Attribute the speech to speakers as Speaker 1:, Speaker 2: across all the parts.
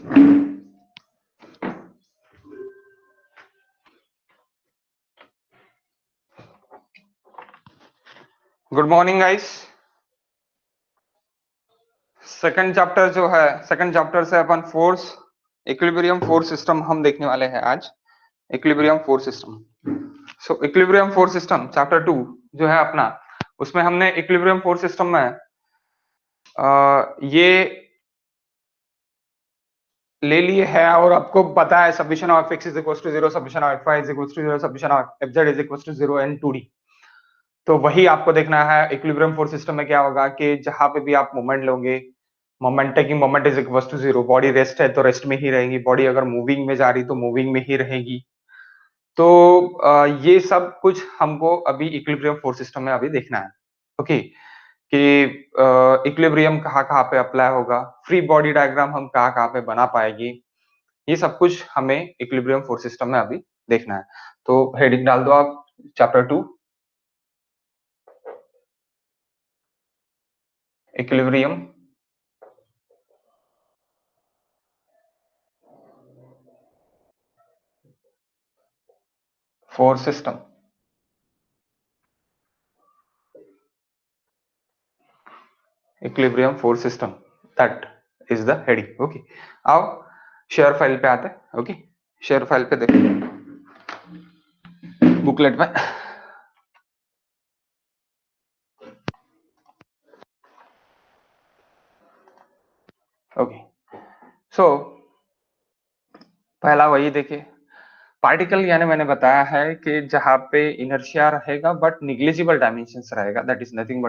Speaker 1: Good morning guys. Second chapter जो है, second chapter से अपन फोर्स, इक्विलिब्रियम फोर्स सिस्टम हम देखने वाले हैं आज। Equilibrium force system. सो इक्विलिब्रियम फोर्स सिस्टम चैप्टर 2 जो है अपना, उसमें हमने इक्विलिब्रियम फोर्स सिस्टम में ये ले लिए है और आपको पता है submission of x is equal to 0, submission of fy is equal to 0, submission of fz is equal to 0 and 2d। तो वही आपको देखना है इक्विलिब्रियम फोर्स सिस्टम में क्या होगा कि जहां पे भी आप मोमेंट लोगे, moment taking moment is equal to 0, body rest है तो रेस्ट में ही रहेगी, बॉडी अगर मूविंग में जा रही तो मूविंग में ही रहेगी। तो ये सब कुछ हमको अभी इक्विलिब्रियम फोर्स सिस्टम में अभी देखना है। ओके, कि इक्विलिब्रियम कहाँ कहाँ पे अप्लाई होगा, फ्री बॉडी डायग्राम हम कहाँ कहाँ पे बना पाएंगे, ये सब कुछ हमें इक्विलिब्रियम फोर्स सिस्टम में अभी देखना है। तो हेडिंग डाल दो आप, chapter 2 equilibrium force system. Equilibrium force system, that is the heading. Okay, आओ शेयर फाइल पे आते हैं। ओके, शेयर फाइल पे देखो बुकलेट में। ओके, सो पहला वही देखिए, पार्टिकल यानी मैंने बताया है कि जहां पे इनर्शिया रहेगा बट निग्लिजिबल डायमेंशंस रहेगा, that is nothing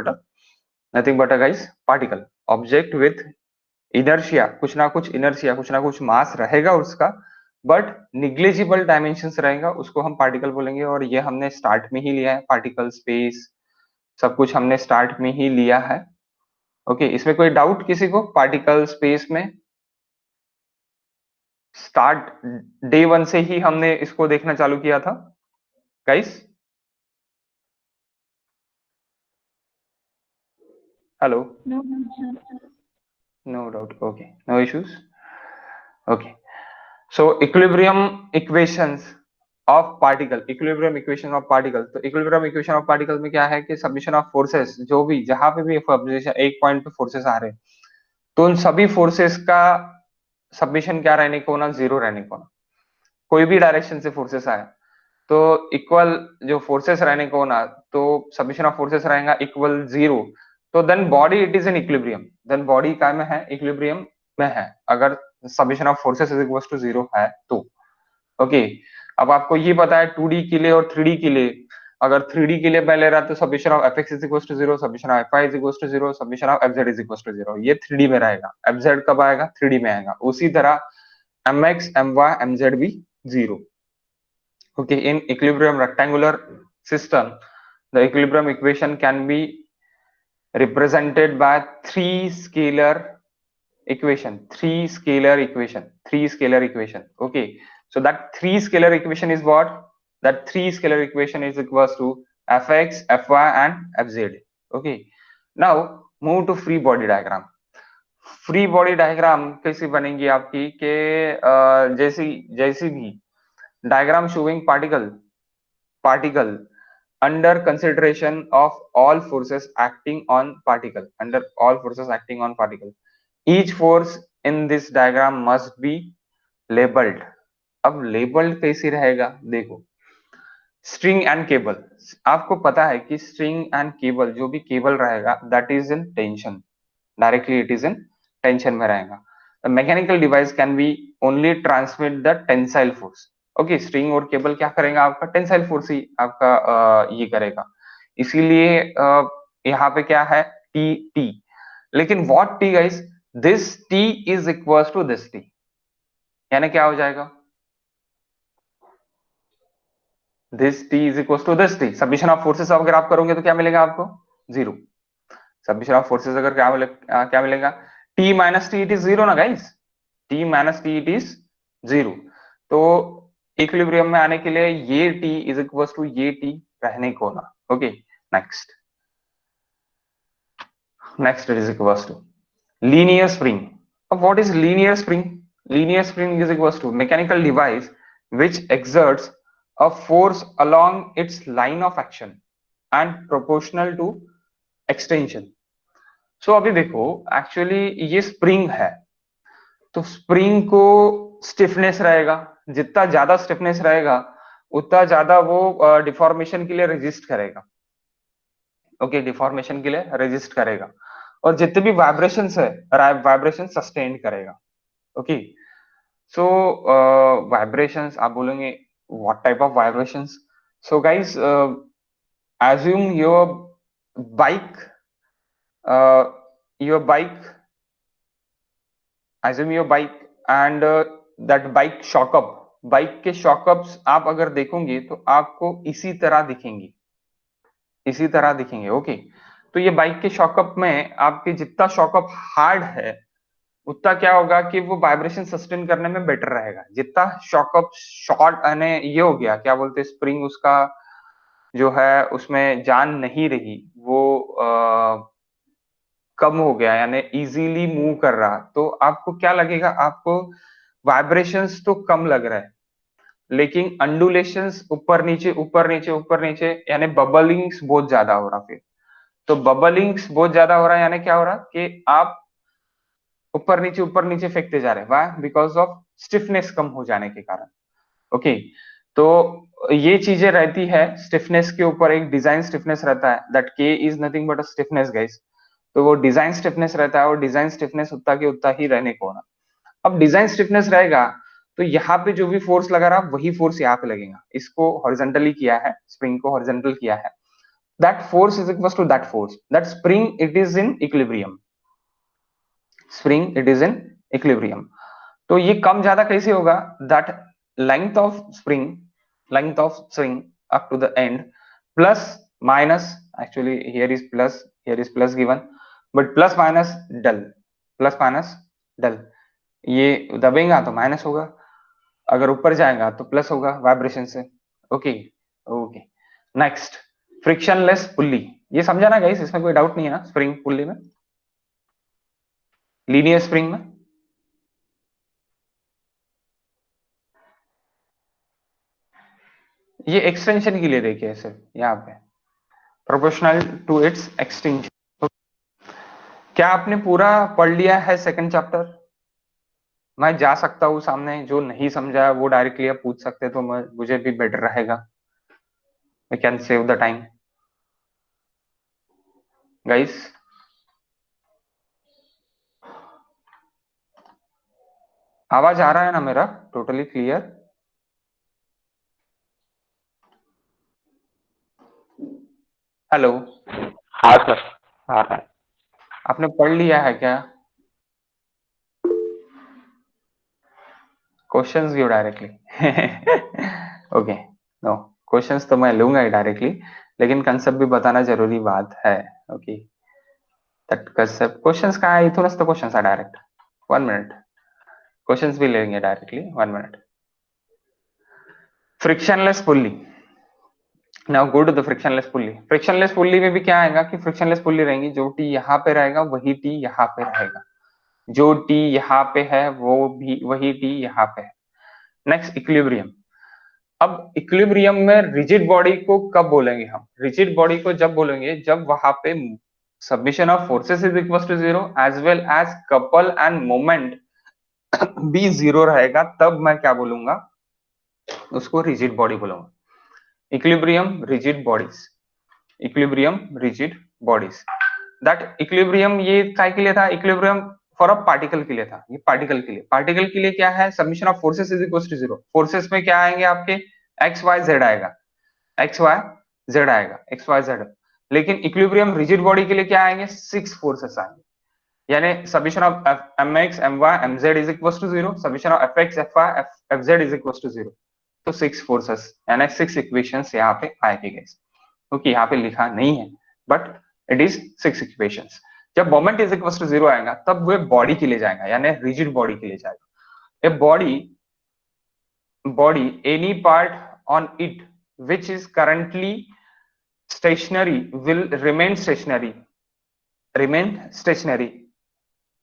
Speaker 1: but a guys particle, object with inertia, कुछ ना कुछ मास रहेगा उसका, बट निग्लिजिबल डायमेंशंस रहेगा, उसको हम पार्टिकल बोलेंगे। और ये हमने स्टार्ट में ही लिया है, पार्टिकल स्पेस सब कुछ हमने स्टार्ट में ही लिया है। ओके, इसमें कोई डाउट किसी को? पार्टिकल स्पेस में स्टार्ट डे 1 से ही हमने इसको देखना चालू किया था guys. Hello, no doubt, okay, no issues. Okay, so equilibrium equations of particle, equilibrium equation of particle. तो इक्विलिब्रियम इक्वेशन ऑफ पार्टिकल में क्या है कि सबमिशन ऑफ फोर्सेस, जो भी जहां पे भी एक पॉइंट पे फोर्सेस आ रहे हैं, तो उन सभी फोर्सेस का सबमिशन क्या रहने को ना, जीरो रहने को ना। कोई भी डायरेक्शन से फोर्सेस आए तो इक्वल जो फोर्सेस रहने को ना, तो सबमिशन ऑफ फोर्सेस रहेगा इक्वल जीरो। तो then body it is in equilibrium, then body क्या में है? इक्विलिब्रियम में है, अगर submission of forces is equal to zero है तो। ओके, अब आपको ये पता है 2D के लिए और 3D के लिए। अगर 3D के लिए मैं ले रहा तो submission of fx is equal to 0, submission of fy is equal to 0, submission of fz is equal to 0। ये 3D में रहेगा, fz कब आएगा? 3D में आएगा। उसी तरह mx my mz भी 0। okay, in equilibrium rectangular system the equilibrium equation can be represented by three scalar equation. Okay, so that three scalar equation is what? That three scalar equation is equals to fx, fy and fz. Okay, now move to free body diagram. Free body diagram कैसी बनेगी आपकी कि जैसी जैसी भी diagram showing particle under consideration of all forces acting on particle, each force in this diagram must be labeled. अब labelled कैसे रहेगा देखो, स्ट्रिंग एंड केबल, आपको पता है कि स्ट्रिंग एंड केबल, जो भी केबल रहेगा that is in tension, directly it is in tension में रहेगा। Mechanical device can be only transmit the tensile force. Okay, string और केबल क्या करेगा? आपका टेंसाइल फोर्स ही आपका ये करेगा। इसीलिए यहाँ पे क्या है? T T. लेकिन what T guys? This T is equal to this T, यानी क्या हो जाएगा? This T is equal to this T. Submission of forces अगर आप करोगे तो क्या मिलेगा आपको? जीरो। सबमिशन ऑफ फोर्सेस अगर क्या मिलेगा? T minus T it is zero ना guys, T minus T it is zero. तो इक्विलिब्रियम में आने के लिए ये टी इज इक्वल टू ये टी रहने को ना। Okay, next it is equal to linear spring. अब what is linear spring? linear spring is equals to mechanical device which exerts a force along its line of action and proportional to extension. So अभी देखो, actually ये spring है, तो spring को stiffness रहेगा, जितना ज्यादा स्टिफनेस रहेगा उतना ज्यादा वो डिफॉर्मेशन के लिए रेजिस्ट करेगा। ओके, डिफॉर्मेशन के लिए रेजिस्ट करेगा, और जितने भी वाइब्रेशंस है, वाइब्रेशन सस्टेन करेगा। ओके, सो वाइब्रेशंस आप बोलेंगे what type of vibrations? So guys, assume bike uh, your bike assume your bike and that bike shock up, bike के शॉकअप्स आप अगर देखोगे तो आपको इसी तरह दिखेंगे, इसी तरह दिखेंगे। ओके, तो ये बाइक के शॉकअप में आपके जितना शॉकअप हार्ड है उतना क्या होगा कि वो वाइब्रेशन सस्टेन करने में बेटर रहेगा। जितना शॉकअप शॉर्ट यानी ये हो गया, क्या बोलते हैं, स्प्रिंग उसका जो है उसमें जान नहीं रही, वो कम हो गया यानी इजीली मूव कर रहा, तो आपको क्या लगेगा, आपको वाइब्रेशंस तो कम लग रहा है, लेकिन अंडुलेशंस ऊपर नीचे ऊपर नीचे ऊपर नीचे यानी बबलिंग्स बहुत ज्यादा हो रहा। फिर तो बबलिंग्स बहुत ज्यादा हो रहा है यानी क्या हो रहा कि आप ऊपर नीचे फेंकते जा रहे हैं। वाई? बिकॉज ऑफ स्टिफनेस कम हो जाने के कारण। ओके, तो ये चीजें रहती है स्टिफनेस के ऊपर, एक डिजाइन स्टिफनेस रहता है, दैट के is nothing but a stiffness guys. तो वो डिजाइन स्टिफनेस रहता है, और डिजाइन स्टिफनेस उतना के उतना ही रहने को ना। अब डिजाइन स्टिफनेस रहेगा तो यहाँ पे जो भी फोर्स लगा रहा वही फोर्स यहाँ पे लगेगा। इसको हॉरिजॉन्टली किया है, स्प्रिंग को हॉरिजॉन्टल किया है, that force is equal to that force, that spring it is in equilibrium, spring it is in equilibrium. तो ये कम ज्यादा कैसे होगा, that length of spring up to the end plus minus, actually here is plus given, but plus minus dull, plus minus dull, ये दबेगा तो minus होगा, अगर ऊपर जाएगा तो प्लस होगा वाइब्रेशन से। Okay, okay, next, frictionless pulley. ये समझा ना गाइस, इसमें कोई डाउट नहीं है ना, स्प्रिंग पुल्ली में, लीनियर स्प्रिंग में। ये एक्सटेंशन के लिए देखिए सिर्फ यहाँ पे, प्रोपोर्शनल टू इट्स एक्सटेंशन। क्या आपने पूरा पढ़ लिया है सेकंड चैप्टर? मैं जा सकता हूँ सामने, जो नहीं समझा है वो डायरेक्टली आप पूछ सकते, तो मुझे भी बेटर रहेगा, I can save the time guys. आवाज आ रहा है ना मेरा, टोटली क्लियर? हेलो,
Speaker 2: हाँ सर, आ रहा है।
Speaker 1: आपने पढ़ लिया है क्या? Questions give directly. Okay, no, questions तो मैं लूंगा ही डायरेक्टली, लेकिन कंसेप्ट भी बताना जरूरी बात है। ओके, दैट कंसेप्ट, क्वेश्चंस कहाँ है, इथुनस तो क्वेश्चंस है डायरेक्ट। 1 मिनट, क्वेश्चंस भी लेंगे directly, 1 minute. Frictionless pulley, now go to the frictionless pulley. Frictionless pulley में भी क्या आएगा कि फ्रिक्शनलेस पुल्ली रहेंगी, जो टी यहाँ पे रहेगा वही टी यहाँ पे रहेगा, जो टी यहाँ पे है वो भी वही टी यहाँ पे है। Next, equilibrium. अब इक्विलिब्रियम में रिजिड बॉडी को कब बोलेंगे हम? रिजिड बॉडी को जब बोलेंगे जब वहां पे submission of forces is equal to zero as well as couple and moment भी जीरो रहेगा, तब मैं क्या बोलूंगा, उसको रिजिड बॉडी बोलूंगा। Equilibrium rigid bodies, equilibrium rigid bodies, that equilibrium ये काय के लिए था, इक्विलिब्रियम फॉर अ पार्टिकल के लिए था। ये पार्टिकल के लिए, पार्टिकल के लिए क्या है, submission of forces is equal to zero. Forces में क्या आएंगे आपके, एक्स वाई जेड आएगा, एक्स वाई जेड आएगा, एक्स वाई जेड। लेकिन इक्विलिब्रियम रिजिड बॉडी के लिए क्या आएंगे, 6 फोर्सेस आएंगे, यानी summation of M X M Y M Z is equal to zero, summation of F X F Y F Z is equal to zero. तो 6 forces यानी 6 equations यहाँ पे आएंगे गाइस, क्योंकि यहाँ पे लिखा नहीं है, बट इट इज 6 इक्वेशंस। जब moment is equal to zero आएगा तब वो बॉडी के लिए जाएगा, यानी रिजिड बॉडी के लिए जाएगा। ए body any part on it which is currently stationary will remain stationary,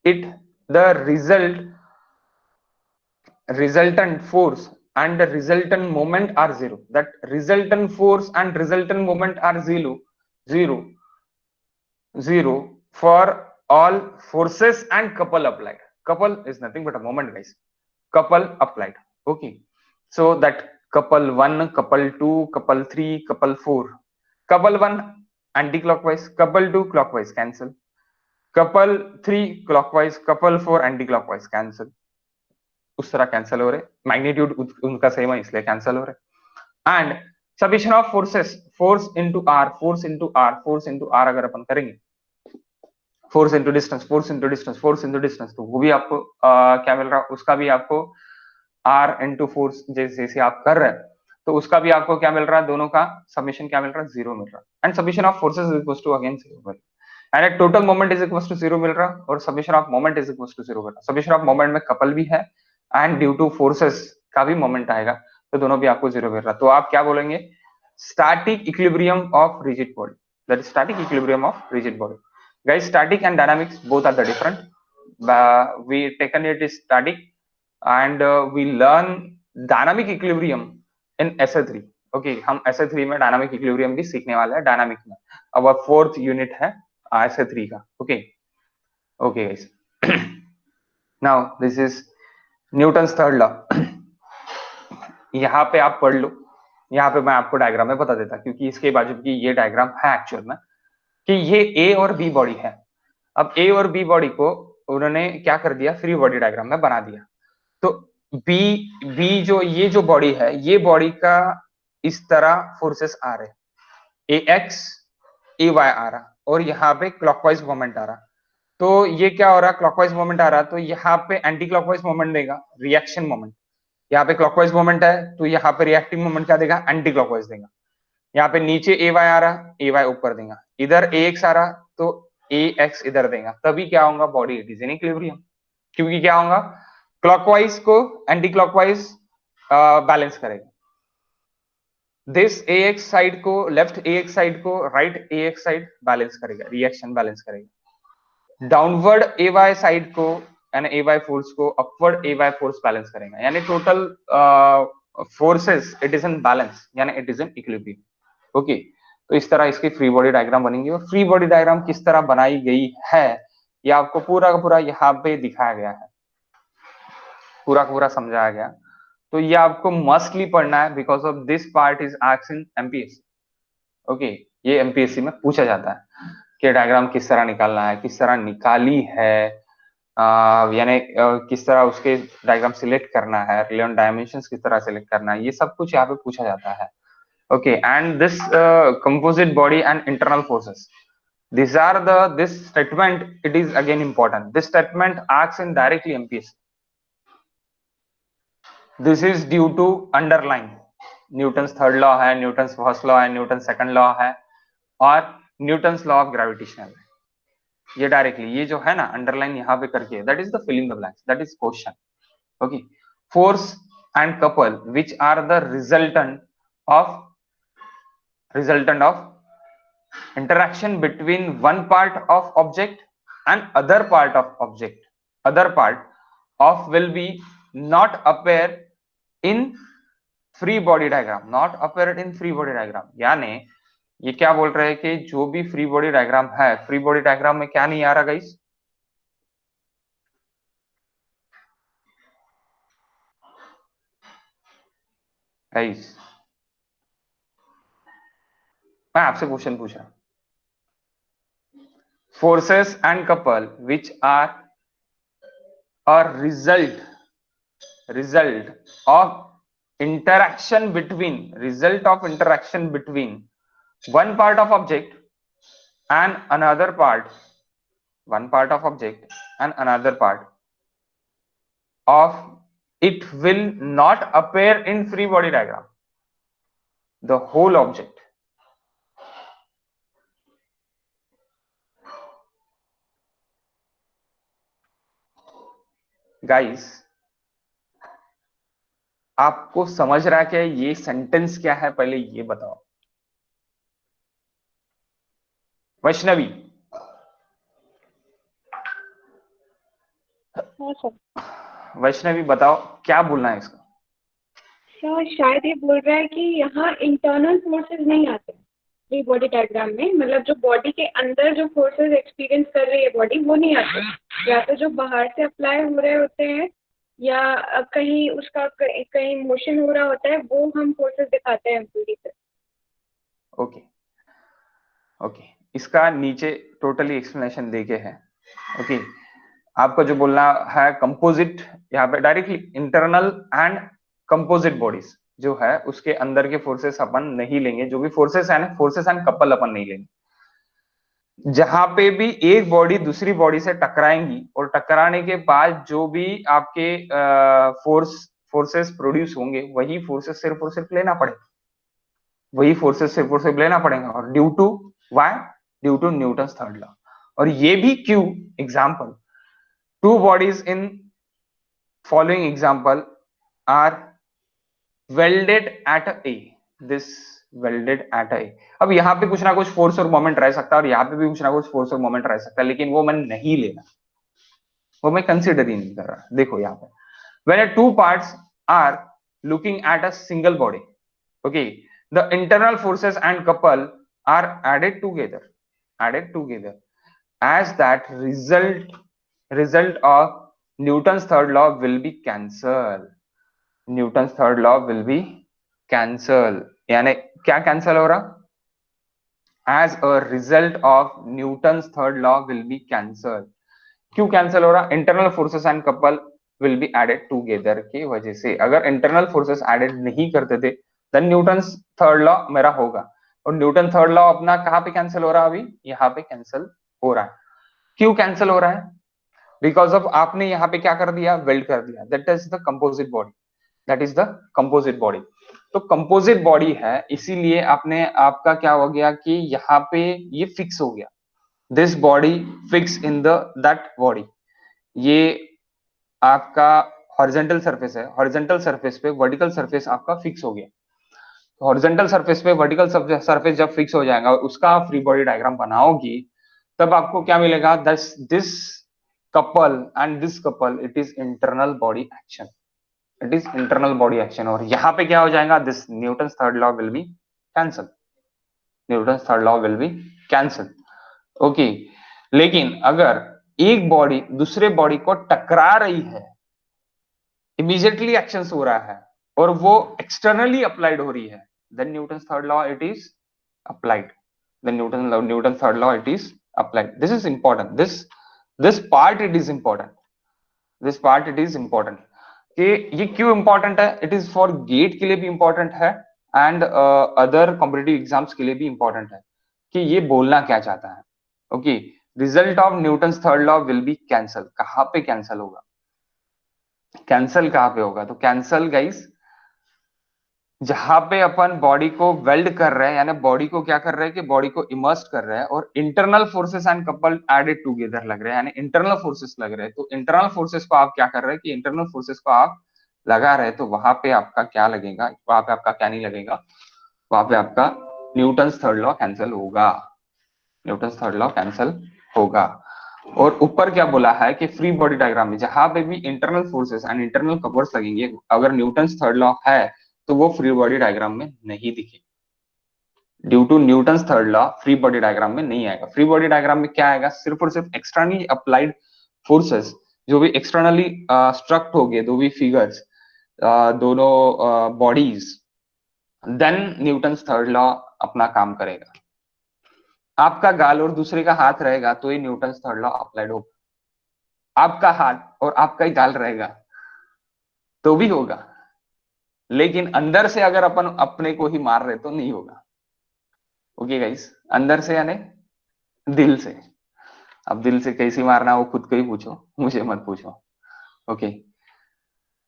Speaker 1: it the result resultant force and the resultant moment are zero. That resultant force and resultant moment are zero for all forces and couple applied. Couple is nothing but a moment, guys. Couple applied. Okay. So that couple 1, couple 2, couple 3, couple 4. Couple 1 anti-clockwise, couple 2 clockwise, cancel. Couple 3 clockwise, couple 4 anti-clockwise, cancel. उस तरह cancel हो रहे, magnitude उनका same है इसलिए cancel हो रहे. And submission of forces, force into R, force into R, force into R अगर अपन करेंगे, force into distance, force into distance, force into distance, तो वो भी आपको क्या मिल रहा है, उसका भी आपको आर इनटू फोर्स जैसे आप कर रहे हैं तो उसका भी आपको क्या मिल रहा है, दोनों का समीशन क्या मिल रहा है, जीरो मिल रहा है. And summation of forces is equal to again zero, and total moment is equal to zero मिल रहा है और summation of moment is equal to zero मिल रहा है. समीशन ऑफ मोमेंट में कपल भी है एंड ड्यू टू फोर्सेस का भी मोमेंट आएगा तो दोनों भी आपको जीरो मिल रहा है. तो आप क्या बोलेंगे, static equilibrium of rigid body, that is static equilibrium of rigid body. Guys, static and dynamics both are the different. We taken it is static and we learn dynamic equilibrium in SO3. Okay, हम SO3 में dynamic equilibrium भी सीखने वाले हैं. Dynamic में अब 4th unit है SO3 का. Okay, okay guys. Now this is Newton's third law. यहाँ पे आप पढ़ लो, यहाँ पे मैं आपको डायग्राम में बता देता क्योंकि इसके बाजू की ये डायग्राम है एक्चुअल में कि ये ए और बी बॉडी है. अब ए और बी बॉडी को उन्होंने क्या कर दिया, फ्री बॉडी डायग्राम में बना दिया. तो बी जो ये जो बॉडी है, ये बॉडी का इस तरह फोर्सेस आ रहे, ए एक्स ए वाई आ रहा और यहाँ पे क्लॉकवाइज मोमेंट आ रहा. तो ये क्या हो रहा, क्लॉकवाइज मोमेंट आ रहा तो यहाँ पे एंटी क्लॉकवाइज मोमेंट देगा, रिएक्शन मोमेंट. यहाँ पे क्लॉकवाइज मोमेंट है तो यहाँ पे रिएक्टिंग मोमेंट क्या देगा, एंटी क्लॉकवाइज देगा. यहाँ पे नीचे ए वाई आ रहा, ए वाई ऊपर देगा, इधर ए एक्स आ रहा तो ए एक्स इधर देगा. तभी क्या होगा, body it is in equilibrium. क्योंकि क्या होगा, क्लॉकवाइज को एंटी क्लॉकवाइज बैलेंस करेगा. दिस ए एक्स साइड को, लेफ्ट ए एक्स साइड को right A X side balance करेगा, रिएक्शन बैलेंस करेगा. डाउनवर्ड ए वाई साइड को यानी ए वाई फोर्स को upward A Y force balance करेगा. यानी total forces it is in balance, यानी it is in equilibrium. Okay, तो इस तरह इसकी फ्री बॉडी डायग्राम बनेंगी. और फ्री बॉडी डायग्राम किस तरह बनाई गई है ये आपको पूरा का पूरा यहाँ पे दिखाया गया है, पूरा का पूरा समझाया गया. तो ये आपको मस्टली पढ़ना है because of this part is asked in MPSC. Okay, ये एमपीएससी में पूछा जाता है कि डायग्राम किस तरह निकालना है, किस तरह निकाली है, यानी किस तरह उसके डायग्राम सिलेक्ट करना है, रिलेवेंट डायमेंशंस किस तरह सिलेक्ट करना है, ये सब कुछ यहाँ पे पूछा जाता है. Okay, and this composite body and internal forces, these are this statement, it is again important. This statement asks in directly MPSC. This is due to underline Newton's third law है, Newton's first law है, Newton's second law है और Newton's law of gravitational है. ये directly ये जो है ना अंडरलाइन यहाँ पे करके, that is the filling the blanks, that is question. Okay, force and couple which are the resultant of interaction between one part of object and other part of object, other part of will be not appear in free body diagram, not appear in free body diagram. यानी ये क्या बोल रहे हैं कि जो भी free body diagram है, फ्री बॉडी डायग्राम में क्या नहीं आ रहा गाइस, मैं आपसे क्वेश्चन पूछ रहा. forces and couple which are a result of interaction between one part of object and another part, one part of object and another part of it will not appear in free body diagram, the whole object. Guys, आपको समझ रहा है क्या ये sentence क्या है, पहले ये बताओ. वैष्णवी, वैष्णवी बताओ क्या बोलना है इसका।
Speaker 3: शायद ये बोल रहा है कि यहाँ इंटरनल फोर्सेस नहीं आते फ्री बॉडी डायग्राम में, मतलब जो बॉडी के अंदर जो फोर्सेस एक्सपीरियंस कर रही है बॉडी वो नहीं आते, या तो जो बाहर से अप्लाई हो रहे होते हैं या कहीं उसका कहीं मोशन हो रहा होता है, वो हम फोर्सेस दिखाते हैं एमपीडी पे।
Speaker 1: ओके ओके, इसका नीचे टोटली एक्सप्लेनेशन देके है। ओके, आपको जो बोलना है कंपोजिट, यहाँ पे directly internal and composite bodies जो है उसके अंदर के फोर्सेस अपन नहीं लेंगे, जो भी फोर्सेस है ना, फोर्सेस एंड कपल अपन नहीं लेंगे। जहां पे भी एक बॉडी दूसरी बॉडी से टकराएंगी और टकराने के बाद जो भी आपके फोर्सेस प्रोड्यूस होंगे वही फोर्सेस सिर्फ और सिर्फ लेना पड़ेगा, वही फोर्सेस सिर्फ और सिर्फ लेना पड़ेगा। और due to why, due to Newton third law. और ये भी क्यों, example, two bodies in following example are welded at a, this welded at a। अब यहाँ पे कुछ ना कुछ फोर्स और मोमेंट रह सकता है और यहाँ पे भी कुछ ना कुछ फोर्स और मोमेंट रह सकता है, लेकिन वो मैं नहीं लेना, वो मैं कंसिडर ही नहीं कर रहा। देखो यहाँ पे when a two parts are looking at a single body, okay, the internal forces and couple are added together as that result of Newton's third law will be cancelled। Newton third law will be cancel, यानी क्या cancel हो रहा, as a result of Newton third law will be cancel. क्यों cancel हो रहा, internal forces and couple will be added together की वजह से। अगर इंटरनल फोर्सेस एडेड नहीं करते थे देन न्यूटन थर्ड लॉ मेरा होगा, और न्यूटन थर्ड लॉ अपना कहां पे कैंसिल हो रहा है, अभी यहाँ पे कैंसिल हो रहा है। क्यों कैंसिल हो रहा है, बिकॉज ऑफ आपने यहाँ पे क्या कर दिया, वेल्ड कर दिया, that is the composite body, that is the composite body. तो कंपोजिट बॉडी है इसीलिए आपने आपका क्या हो गया कि यहाँ पे ये फिक्स हो गया, this body fix in the that body. ये आपका हॉरिजॉन्टल सरफेस है, हॉरिजॉन्टल सरफेस पे वर्टिकल सरफेस आपका फिक्स हो गया। हॉरिजॉन्टल सरफेस पे वर्टिकल सरफेस जब फिक्स हो जाएगा और उसका आप फ्री बॉडी डायग्राम बनाओगी तब आपको क्या मिलेगा, this couple and this couple it is internal body action, it is internal body action. और यहाँ पे क्या हो जाएगा, this Newton third law will be cancel, Newton third law will be cancel. Okay, लेकिन अगर एक बॉडी दूसरे बॉडी को टकरा रही है, इमीडिएटली एक्शन हो रहा है और वो एक्सटर्नली अप्लाइड हो रही है, then Newton third law it is applied, then Newton third law it is applied. This is important, this part it is important, this part it is important. कि ये क्यों इंपॉर्टेंट है, इट इज फॉर गेट के लिए भी important है and other competitive exams के लिए भी इंपॉर्टेंट है कि ये बोलना क्या चाहता है। Okay, result of Newton third law will be cancel, कहां पे कैंसल होगा, कैंसल कहां पे होगा, तो कैंसल गाइस जहां पे अपन बॉडी को वेल्ड कर रहे हैं, यानी बॉडी को क्या कर रहे हैं कि बॉडी को इमर्स कर रहे हैं और internal forces and couple added together लग रहे हैं, यानी इंटरनल फोर्सेस लग रहे हैं। तो इंटरनल फोर्सेस को आप क्या कर रहे हैं कि इंटरनल फोर्सेस को आप लगा रहे हैं, तो वहां पे आपका क्या लगेगा, वहां पे आपका क्या नहीं लगेगा, वहां पे आपका न्यूटन थर्ड लॉ कैंसिल होगा, न्यूटन थर्ड लॉ कैंसिल होगा। और ऊपर क्या बोला है कि फ्री बॉडी डायग्राम में जहां पे भी internal forces and internal covers लगेंगे, अगर न्यूटन थर्ड लॉ है तो वो फ्री बॉडी डायग्राम में नहीं दिखे, due to Newton third law free body diagram में नहीं आएगा। फ्री बॉडी डायग्राम में क्या आएगा, सिर्फ और सिर्फ एक्सटर्नली अप्लाइड फोर्सेस जो भी एक्सटर्नली स्ट्रक्ट हो गए, दो भी फिगर्स, दोनों bodies, then Newton third law अपना काम करेगा। आपका गाल और दूसरे का हाथ रहेगा तो ये न्यूटन थर्ड लॉ अप्लाइड होगा, आपका हाथ और आपका ही गाल रहेगा तो भी होगा, लेकिन अंदर से अगर अपन अपने को ही मार रहे तो नहीं होगा। ओके गाइस, अंदर से यानी दिल से। अब दिल से कैसे मारना वो खुद को ही पूछो, मुझे मत पूछो। Okay,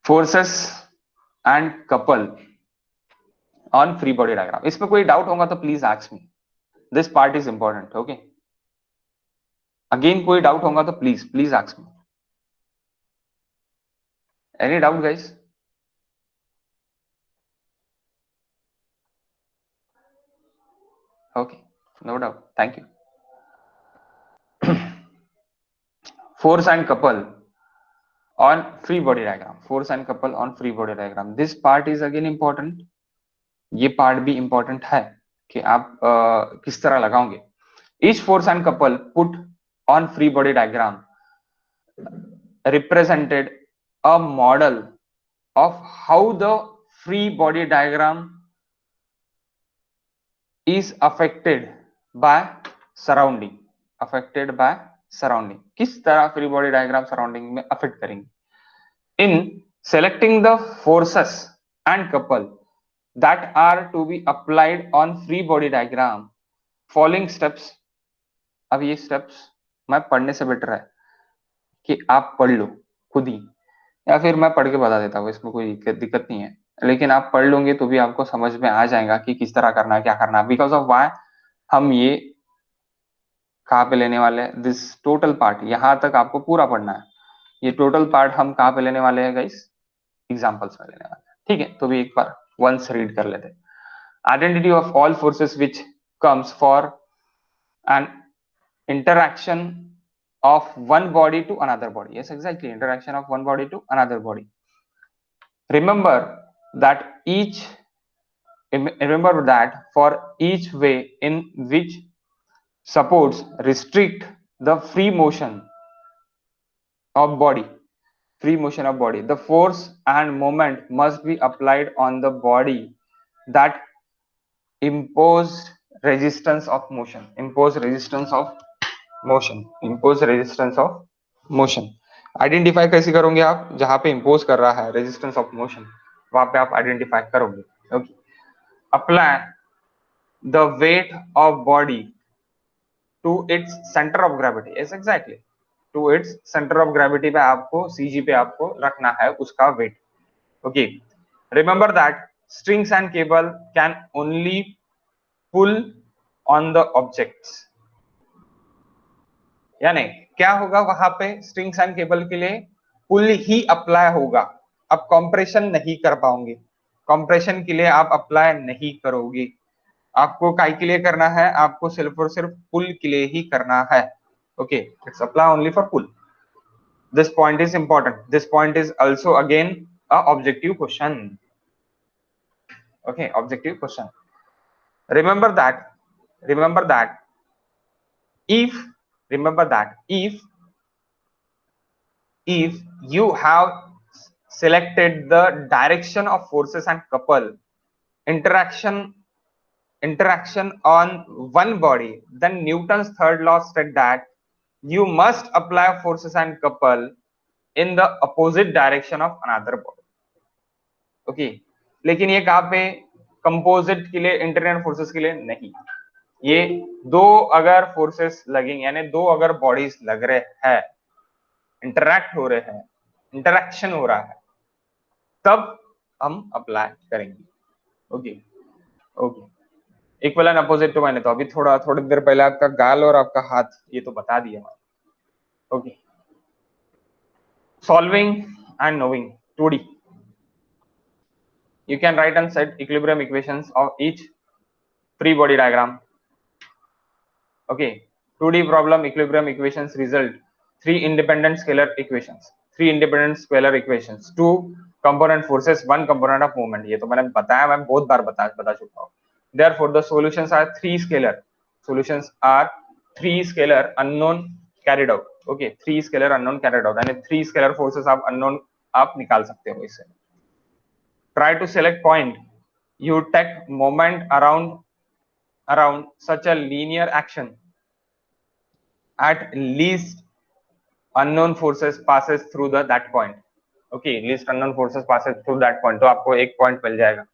Speaker 1: forces and couple on free body diagram, इसमें कोई डाउट होगा तो please ask me, this part is important. Okay, again कोई डाउट होगा तो please please ask me, any doubt guys. Okay, no doubt, thank you. Force and couple on free body diagram, force and couple on free body diagram. This part is again important. ये part भी important है कि आप किस तरह लगाओगे. Each force and couple put on free body diagram represented a model of how the free body diagram is affected by surrounding. Affected by surrounding. किस तरह free body diagram surrounding में affect करेंगे. In selecting the forces and couple that are to be applied on free body diagram, following steps. अब ये steps मैं पढ़ने से better है कि आप पढ़ लो खुद ही, या फिर मैं पढ़ के बता देता हूँ, इसमें कोई दिक्कत नहीं है, लेकिन आप पढ़ लोगे तो भी आपको समझ में आ जाएगा कि किस तरह करना है, क्या करना है. बिकॉज ऑफ वाई हम ये कहाँ पे लेने वाले हैं, दिस टोटल पार्ट यहां तक आपको पूरा पढ़ना है. ये टोटल पार्ट हम कहाँ पे लेने वाले हैं गाइस, एग्जांपल्स में लेने वाले हैं. ठीक है, तो भी एक बार वंस रीड कर लेते हैं. Identity of all forces which comes for an interaction of one body to another body. Yes, exactly, interaction of one body to another body. Remember that for each way in which supports restrict the free motion of body, the force and moment must be applied on the body that impose resistance of motion. Identify कैसे करोगे आप, जहां पे impose कर रहा है resistance of motion, वहां पे आप आइडेंटिफाई करोगे. Okay, apply the weight of body to its centre of gravity. Yes exactly, to its centre of gravity पे आपको, सीजी पे आपको रखना है उसका weight. Okay, remember that strings and cable can only pull on the objects. यानी क्या होगा वहां पे, स्ट्रिंग्स एंड केबल के लिए पुल ही अप्लाई होगा, आप कंप्रेशन नहीं कर पाओगे. कंप्रेशन के लिए आप अप्लाई नहीं करोगे. आपको काय के लिए करना है, आपको सिर्फ और सिर्फ पुल के लिए ही करना है. Okay, it's apply only for pull. This point is important. This point is also again a objective question. Okay, objective question. remember that if you have selected the direction of forces and couple interaction on one body, then Newton's third law said that you must apply forces and couple in the opposite direction of another body. Okay, लेकिन ये कहाँ पे, composite के लिए, internal forces के लिए नहीं. ये दो अगर फोर्सेस लगेंगे, यानी दो अगर बॉडीज लग रहे हैं, इंटरैक्ट हो रहे हैं, इंटरैक्शन हो रहा है, तब हम अप्लाई करेंगे. Okay, equal and opposite to, मैंने तो अभी थोड़ी देर पहले आपका गाल और आपका हाथ ये तो बता दिया. Okay, solving and knowing 2D. You can write and set equilibrium equations of each free body diagram. Okay, 2D problem equilibrium equations result 3 independent scalar equations, 2 component forces, 1 component of movement. ये तो मैंने बताया, मैं बहुत बार बता चुका हूँ. Therefore the solutions are 3 scalar unknown carried out. Okay, 3 scalar unknown carried out, यानी 3 scalar forces आप unknown आप निकाल सकते हो इससे. Try to select point. You take moment around such a linear action. At least unknown forces passes through that point. Okay, least unknown forces passes through that point. तो आपको एक point मिल जाएगा.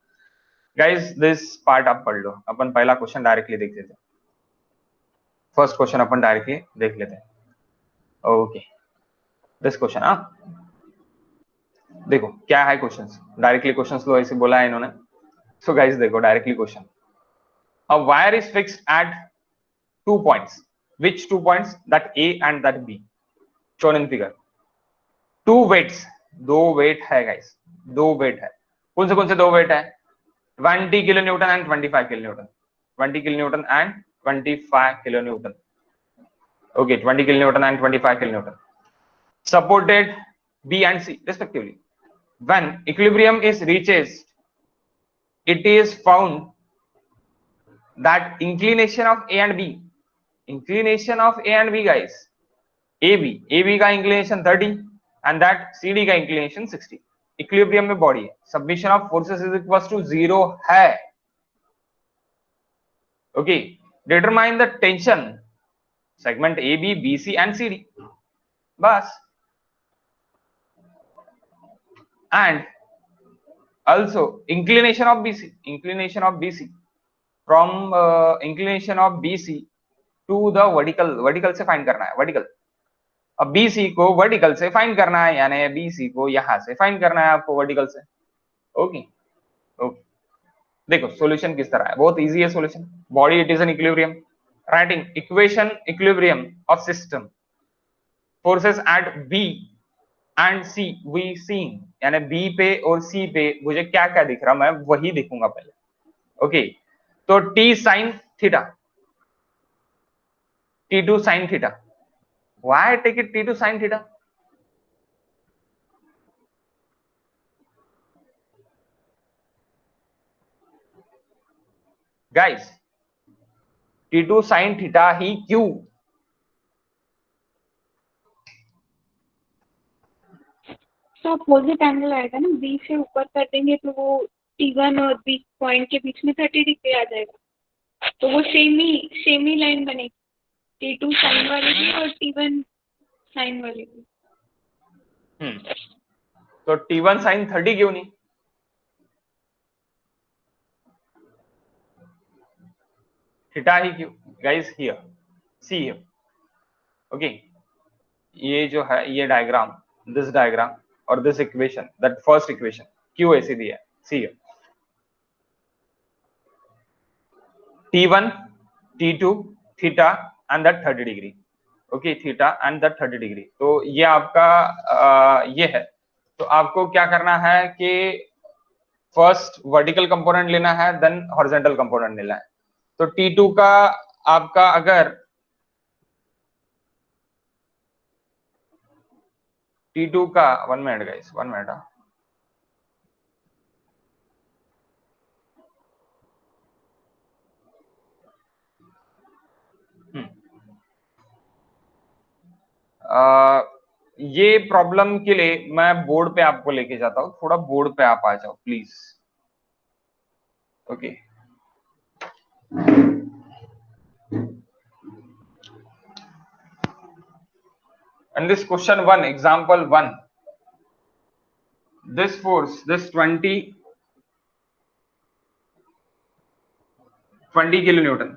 Speaker 1: Guys, this part आप पढ़ लो. अपन पहला question directly देख लेते हैं. फर्स्ट क्वेश्चन अपन डायरेक्टली देख लेते हैं. Okay, this question. देखो क्या है क्वेश्चंस, डायरेक्टली क्वेश्चंस लो, ऐसे बोला है इन्होंने. सो गाइस देखो directly question. A wire is fixed at 2 points. Which 2 points? That A and that B. Shown in figure. 2 weights. 2 weight है guys. 2 weight है. कौन से 2 weight है? 20 kilonewton and 25 kilonewton. 20 kilonewton and 25 kilonewton. Okay, 20 kilonewton and 25 kilonewton. Supported B and C respectively. When equilibrium is reached, it is found that inclination of A and B, inclination of A and B guys, AB का inclination 30 and that CD का inclination 60. Equilibrium में body है, submission of forces is equal to 0 है. Okay, determine the tension segment A B B C and C D, बस. And also inclination of BC from inclination of BC to the vertical से find करना है, vertical. अब BC को vertical से find करना है, यानी BC को यहां से फाइंड करना है आपको वर्टिकल से. ओके ओके, देखो सॉल्यूशन किस तरह है, बहुत इजी है solution. Body it is an equilibrium, writing equation equilibrium of system, forces at B and C we seen, यानी B पे और C पे मुझे क्या क्या दिख रहा मैं वही देखूंगा पहले. ओके, तो T sin theta, T2 sin theta, why take it T2 sin theta? Guys T2 sin theta ही क्यों?
Speaker 3: तो अपोजिट एंगल आएगा ना, बी से ऊपर कर देंगे तो वो T1 और बी पॉइंट के बीच में 30 डिग्री आ जाएगा, तो वो सेम ही लाइन बनेगी, T2 साइन वाली भी और T1 साइन वाली भी.
Speaker 1: तो T1 sin 30 क्यों नहीं? थीटा ही क्यों guys? Here see here. Okay, ये जो है ये डायग्राम, दिस डायग्राम और this equation, that first equation क्यों ऐसी दी है? See here, T1 T2 theta and that 30 degree. Okay, theta and that 30 degree. तो ये आपका ये है. तो आपको क्या करना है कि फर्स्ट वर्टिकल कंपोनेंट लेना है, देन हॉरिजॉन्टल कंपोनेंट लेना है. तो T2 का आपका अगर T2 का 1 मिनट गाइस, 1 मिनट. ये प्रॉब्लम के लिए मैं बोर्ड पे आपको लेके जाता हूं, थोड़ा बोर्ड पे आप आ जाओ please. Okay, and this question 1, example 1, this force, this 20 kilonewton,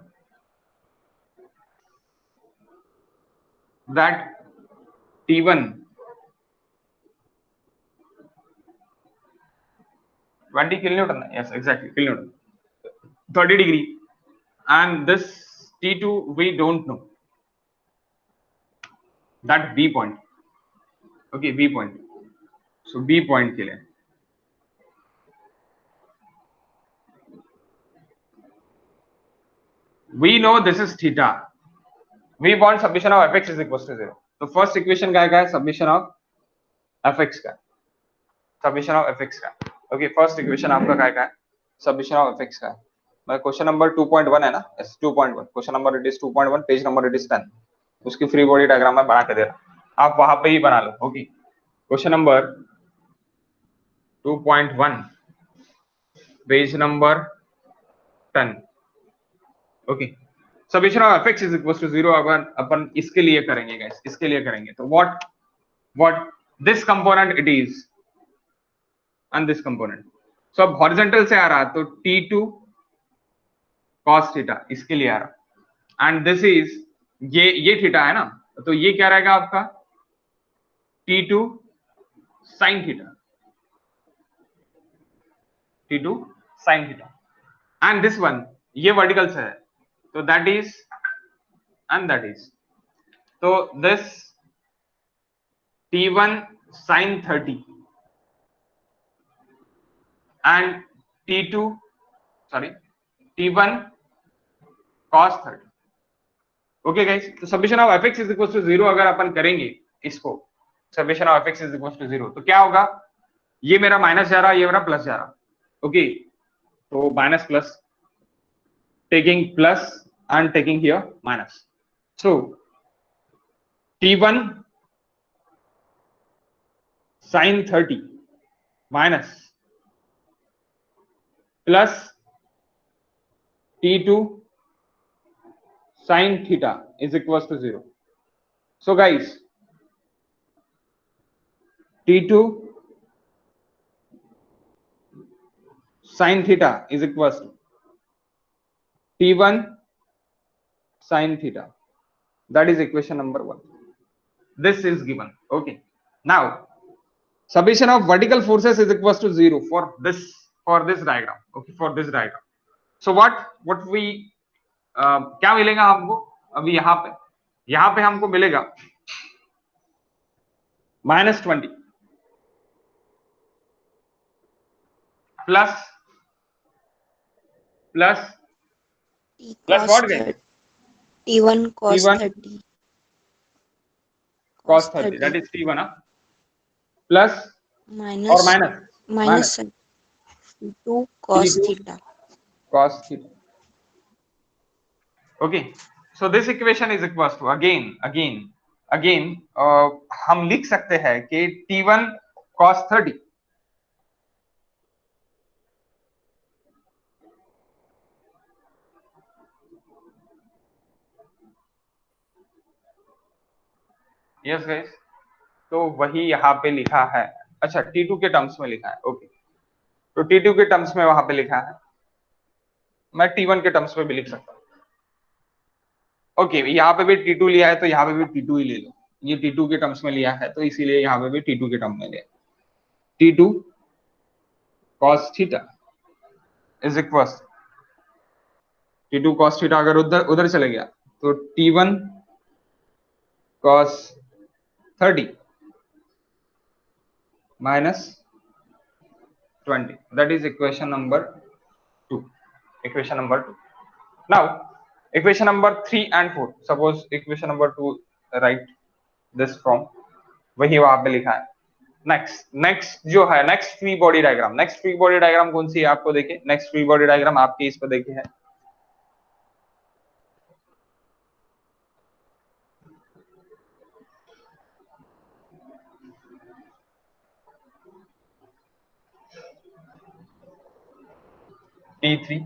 Speaker 1: that T1 20 kilonewton, yes exactly kilonewton, 30 degree, and this T2 we don't know, that B point. Okay, B point. So B point के लिए we know this is theta, we want summation of fx is equals to 0. तो first equation क्या है? Submission of fx का, submission of fx का. Okay, first equation आपका क्या है? सबमिशन ऑफ fx का. मैं क्वेश्चन नंबर 2.1 है ना, yes 2.1, question number it is 2.1, page number it is 10. उसकी फ्री बॉडी डायग्राम मैं बना के दे रहा, आप वहां पे ही बना लो. Okay, question number 2.1, page number 10. Okay, submission of fx is equal to 0 अपन इसके लिए करेंगे गाइस, इसके लिए करेंगे. तो what this component it is and this component. So अब हॉरिजॉन्टल से आ रहा तो T2 cos थीटा इसके लिए आ रहा, एंड दिस इज ये थीटा है ना, तो ये क्या रहेगा आपका? T2 sin theta, T2 sin theta, and this one ये वर्टिकल से है, तो that is and that is, तो this T1 sin 30 and T1 cos 30. Okay guys, तो submission of fx is equal to 0 अगर अपन करेंगे इसको, summation of fx is equal to 0, तो क्या होगा, ये मेरा माइनस जा रहा, ये मेरा प्लस जा रहा, ओके, तो minus plus, taking plus and taking here minus, so t1 sin 30 minus plus t2 sin theta is equals to 0. So guys, t2 sin theta is equals to t1 sin theta. That is equation number 1. This is given. Okay, now summation of vertical forces is equals to 0 for this diagram. Okay, for this diagram. So what we क्या मिलेगा हमको, अभी यहाँ पे हमको मिलेगा -20 plus what गए,
Speaker 4: T1 cos
Speaker 1: t1
Speaker 4: 30
Speaker 1: cos 30 that is t1 plus और minus
Speaker 4: minus 2 cos
Speaker 1: t2
Speaker 4: theta.
Speaker 1: cos theta. Okay, so this equation is equals to again हम लिख सकते हैं कि t1 cos 30 यस गाइस, तो वही यहाँ पे लिखा है, अच्छा t2 के टर्म्स में लिखा है, ओके, तो t2 के टर्म्स में वहां पे लिखा है, मैं t1 के टर्म्स में भी लिख सकता हूँ, ओके, यहाँ पे भी t2 लिया है तो यहाँ पे भी t2 ही ले लो, ये t2 के टर्म्स में लिया है तो इसीलिए यहाँ पे भी t2 के टर्म में लिया, t2 cos theta is equal t2 cos theta अगर उधर चले गया तो t1 cos 30 minus 20, that is equation number 2. Now equation number 3 and 4, suppose equation number 2 write this from, वही वहां पे लिखा है। नेक्स्ट जो है नेक्स्ट फ्री बॉडी डायग्राम कौन सी है आपको देखिए, नेक्स्ट फ्री बॉडी डायग्राम आपके इस पर देखिए है T3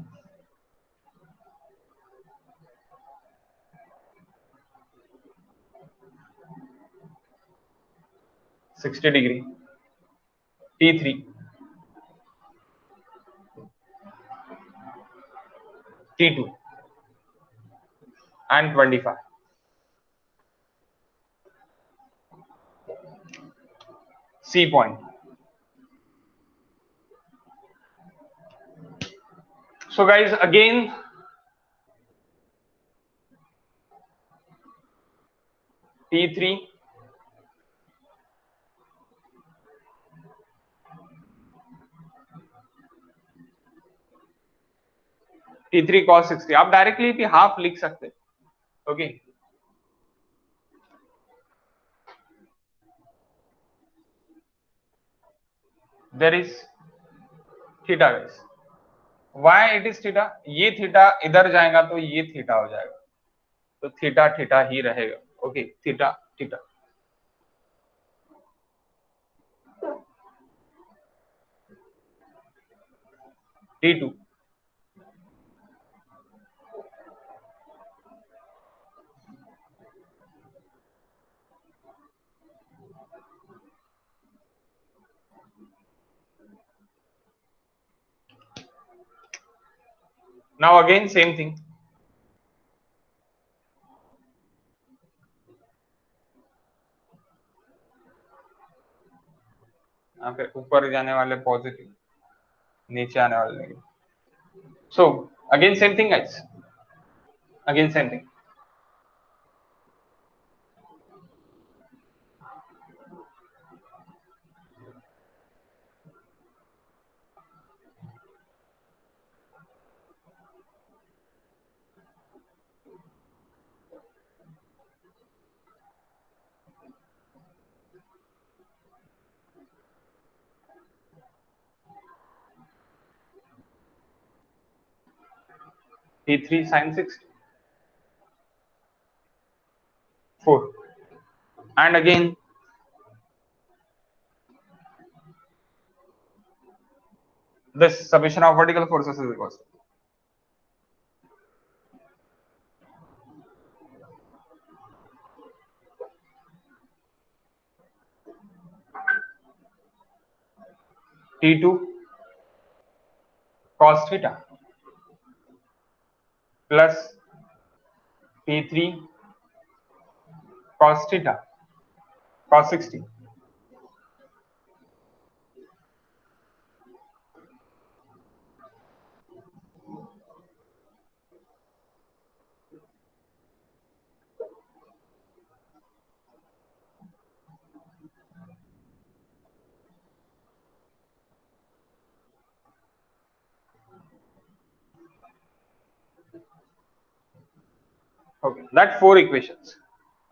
Speaker 1: 60 degree, T3 T2 and 25, C point. So guys, again T3 T3 cos 60, आप डायरेक्टली भी हाफ लिख सकते, okay, there is theta guys, why it is theta, ये थीटा इधर जाएगा तो ये थीटा हो जाएगा, तो थीटा थीटा ही रहेगा, okay, theta theta, T2 now again same thing, यहाँ पे ऊपर जाने वाले पॉजिटिव, नीचे आने वाले negative, so again same thing guys, again same thing, T3 sin 60, 4, and again this summation of vertical forces is equals to T2 cos theta plus T3 cos theta cos 60. Okay, that 4 equations.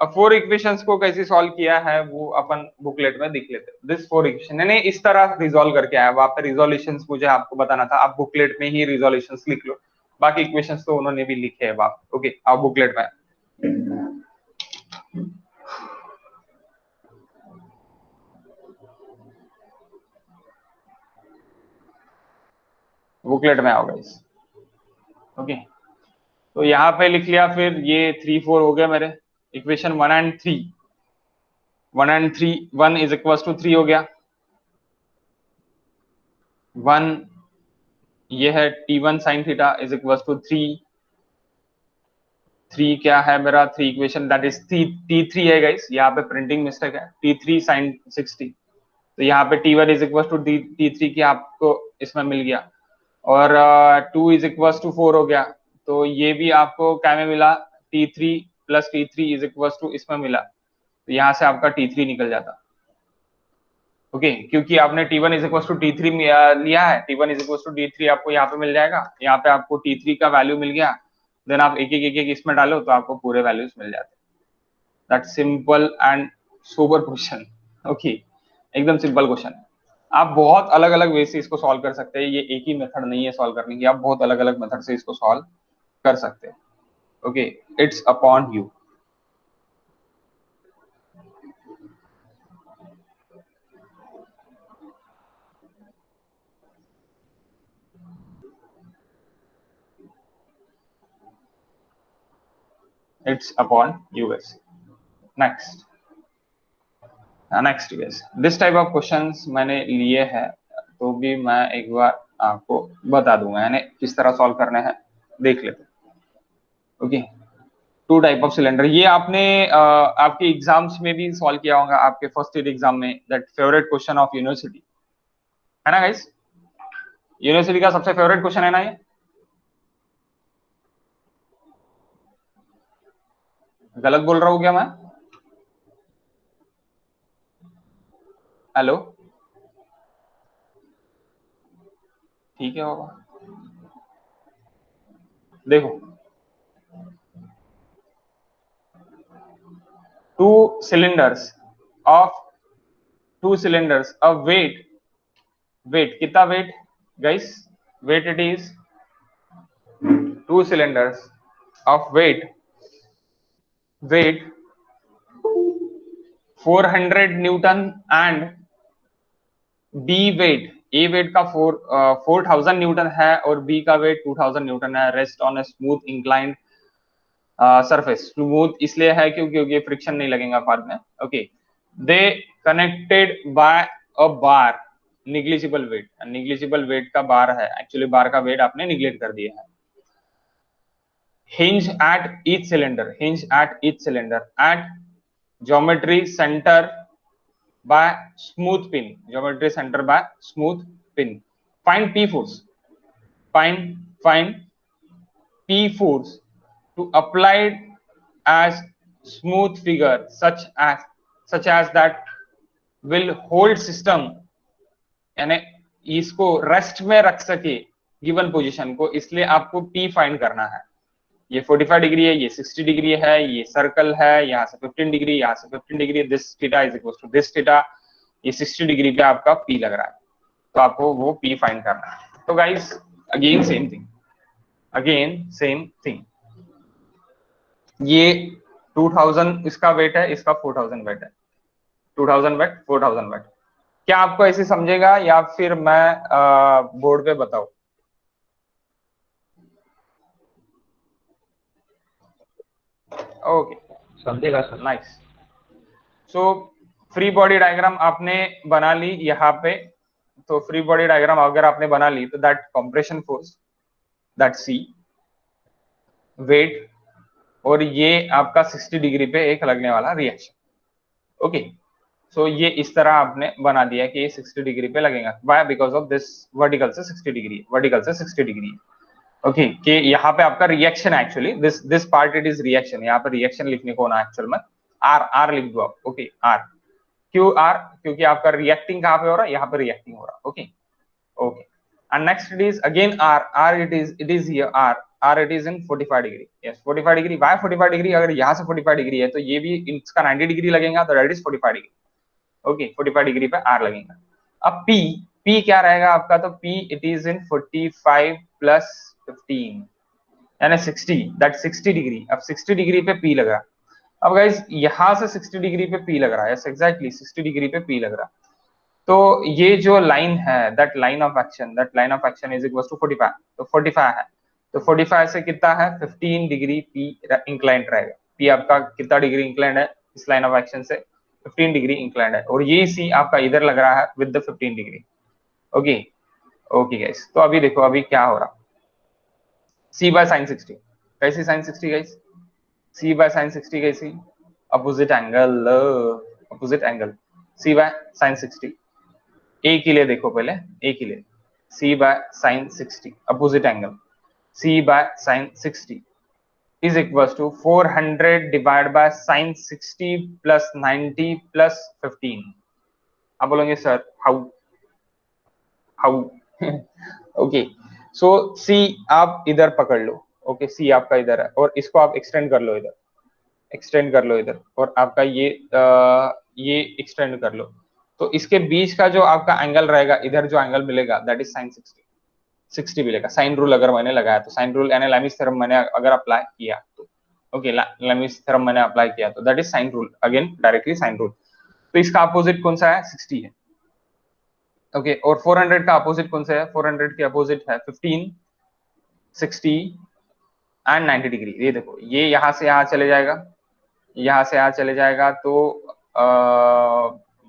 Speaker 1: अब 4 equations को कैसे solve किया है वो अपन booklet में देख लेते हैं। दिस 4 इक्वेशन यानी इस तरह रिजॉल्व करके आया। वहां पे रिजोल्यूशंस मुझे आपको बताना था, आप बुकलेट में ही रिजोल्यूशंस लिख लो, बाकी इक्वेशंस तो उन्होंने भी लिखे हैं आप। ओके, आप बुकलेट में आओ गाइस। ओके, तो यहाँ पे लिख लिया, फिर ये 3 4 हो गया मेरे equation 1 and 3। 1 and 3, 1 is equal to 3 हो गया। 1 ये है T1 sin theta is equal to 3। 3 क्या है मेरा, 3 इक्वेशन दैट इज T3 है गाइस, यहाँ पे प्रिंटिंग मिस्टेक है। T3 sin 60, तो यहाँ पे T1 is equal to T3 की आपको इसमें मिल गया, और 2 इज इक्वल टू 4 हो गया। तो ये भी आपको क्या में मिला, T3 plus T3 is equal to इसमें मिला, तो यहाँ से आपका T3 निकल जाता। ओके, क्योंकि आपने T1 is equal to T3 लिया है, T1 is equal to T3 आपको यहाँ पे मिल जाएगा। यहाँ पे आपको T3 का वैल्यू मिल गया, देन आप एक एक इसमें डालो तो आपको पूरे वैल्यूज मिल जाते हैं। That simple and sober question. Okay, एकदम सिंपल क्वेश्चन है। आप बहुत अलग अलग वे से इसको सॉल्व कर सकते हैं, ये एक ही मेथड नहीं है सॉल्व करने की, आप बहुत अलग अलग मेथड से इसको सॉल्व कर सकते हैं। Okay, it's upon you. It's upon you guys. Next guys, this type of questions मैंने लिए हैं, तो भी मैं एक बार आपको बता दूंगा, यानी किस तरह सॉल्व करने हैं देख लेते हैं। ओके, 2 टाइप ऑफ सिलेंडर, ये आपने आपके एग्जाम्स में भी सॉल्व किया होगा, आपके फर्स्ट ईयर एग्जाम में। That favourite question of university है ना गाइस, यूनिवर्सिटी का सबसे फेवरेट क्वेश्चन है ना ये। गलत बोल रहा हूँ क्या मैं? हेलो, ठीक है बाबा, देखो 2 cylinders of weight कितना weight guys, weight it is 2 cylinders of weight 400 Newton and B weight, A weight का 4000 न्यूटन है और B का weight 2000 न्यूटन है। Rest on a smooth inclined surface, smooth इसलिए है क्योंकि फ्रिक्शन नहीं लगेगा बाद में। Okay, they connected by a bar, negligible weight का बार है, एक्चुअली बार का वेट आपने निग्लेक्ट कर दिया है। hinge at each cylinder at geometry center by smooth pin, find P force to applied as smooth figure such as that will hold system, यानी इसको rest में रख सके गिवन पोजीशन को, इसलिए आपको P फाइंड करना है। ये 45 डिग्री है, ये 60 डिग्री है, ये सर्कल है, यहाँ से 15 डिग्री, यहाँ से 15 degree, this theta is equal to this theta, ये 60 डिग्री पे आपका P लग रहा है, तो आपको वो P फाइंड करना है। तो guys again same thing, again same thing, ये 2000 इसका वेट है, इसका 4000 वेट है, 2000 वेट 4000 वेट। क्या आपको ऐसे समझेगा या फिर मैं बोर्ड पे बताऊं? ओके,
Speaker 2: समझेगा sir.
Speaker 1: Nice. So free body diagram आपने बना ली यहाँ पे। तो फ्री बॉडी डायग्राम अगर आपने बना ली तो that compression force, that C, weight, और ये आपका 60 डिग्री पे एक लगने वाला रिएक्शन। ओके, सो ये इस तरह आपने बना दिया कि ये 60 डिग्री पे लगेगा। Why? Because of this vertical से 60 डिग्री, वर्टिकल से 60 डिग्री। ओके, कि यहाँ पे आपका reaction actually this part it is reaction, यहाँ पे रिएक्शन लिखने को होना एक्चुअल में आर, आर लिख दो आप। ओके, आर, क्यों आर? क्योंकि आपका रिएक्टिंग कहाँ पे हो रहा है? यहाँ पे रिएक्टिंग हो रहा है। Okay okay, and next it is again r, it is here r it is in 45 degree, yes 45 degree। why 45 degree? अगर यहाँ से 45 डिग्री है तो ये भी इसका 90 डिग्री लगेगा, तो that is 45 degree. Okay, 45 degree पे r लगेगा। अब p, p क्या रहेगा आपका? तो p it is in 45 plus 15 यानी 60, दैट 60 डिग्री। अब 60 डिग्री पे p लगा। अब गाइस यहाँ से 60 डिग्री पे p लग रहा है, एग्जैक्टली 60 डिग्री पे p लग रहा है। तो ये जो लाइन है, that line of action, that line of action is equal to 45। तो 45 है, तो 45 से कितना है? 15 डिग्री पी इंक्लाइंड रहेगा। पी आपका कितना डिग्री इंक्लाइंड है इस लाइन ऑफ एक्शन से? 15 डिग्री इंक्लाइंड है, और ये सी आपका इधर लग रहा है with the 15 degree. Okay okay guys, तो अभी देखो अभी क्या हो रहा। सी बाय साइन 60, कैसी sine 60 guys? C by sine 60 कैसी? Opposite angle, opposite angle, C by sine 60। A के लिए देखो पहले, ए के लिए c by sine 60 opposite angle, c by sine 60 is equal to 400 divide by sine 60 plus 90 plus 15। आप बोलोगे sir how, how? Okay, so c आप इधर पकड़ लो। ओके, c आपका इधर है और इसको आप एक्सटेंड कर लो इधर, एक्सटेंड कर लो इधर, और आपका ये एक्सटेंड कर लो। तो इसके बीच का जो आपका एंगल रहेगा, इधर जो एंगल मिलेगा दैट इज साइन 60, 60 मिलेगा। साइन रूल अगर मैंने लगाया तो, साइन रूल यानी लेमिस थ्योरम मैंने अगर अप्लाई किया तो, ओके लेमिस थ्योरम मैंने अप्लाई किया तो that is sine rule, again directly sine rule. तो इसका अपोजिट कौन सा है? 60 है। ओके, और 400 का अपोजिट कौन सा है? 400 के अपोजिट है 15, 60 एंड 90 डिग्री। ये देखो, ये यहां से यहां चले जाएगा, यहां से यहां चले जाएगा, तो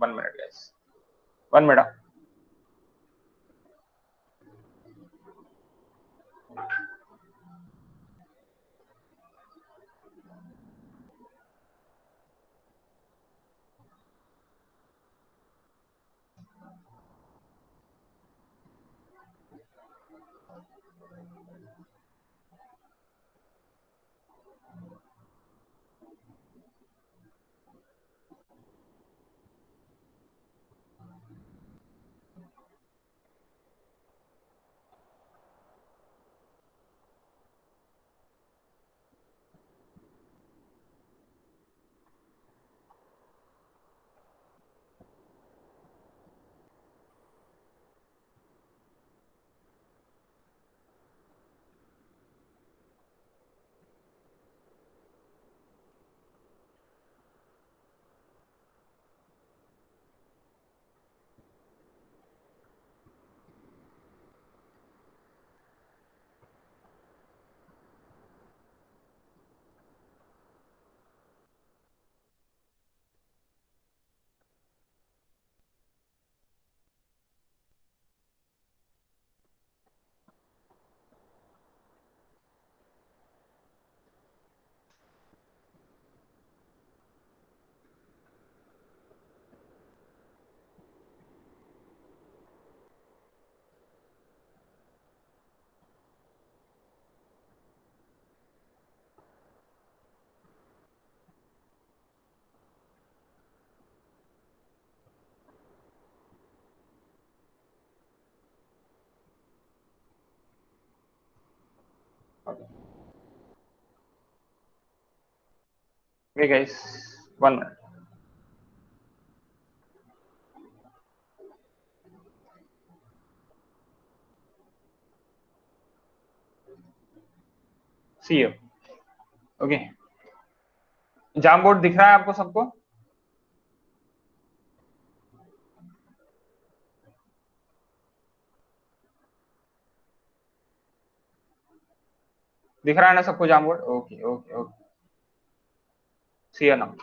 Speaker 1: 1 minute guys, 1 minute. Okay guys, 1 minute. CF। Okay, Jamboard दिख रहा है आपको सबको? दिख रहा है ना सबको जाम बोर्ड? ओके ओके ओके, सी ना,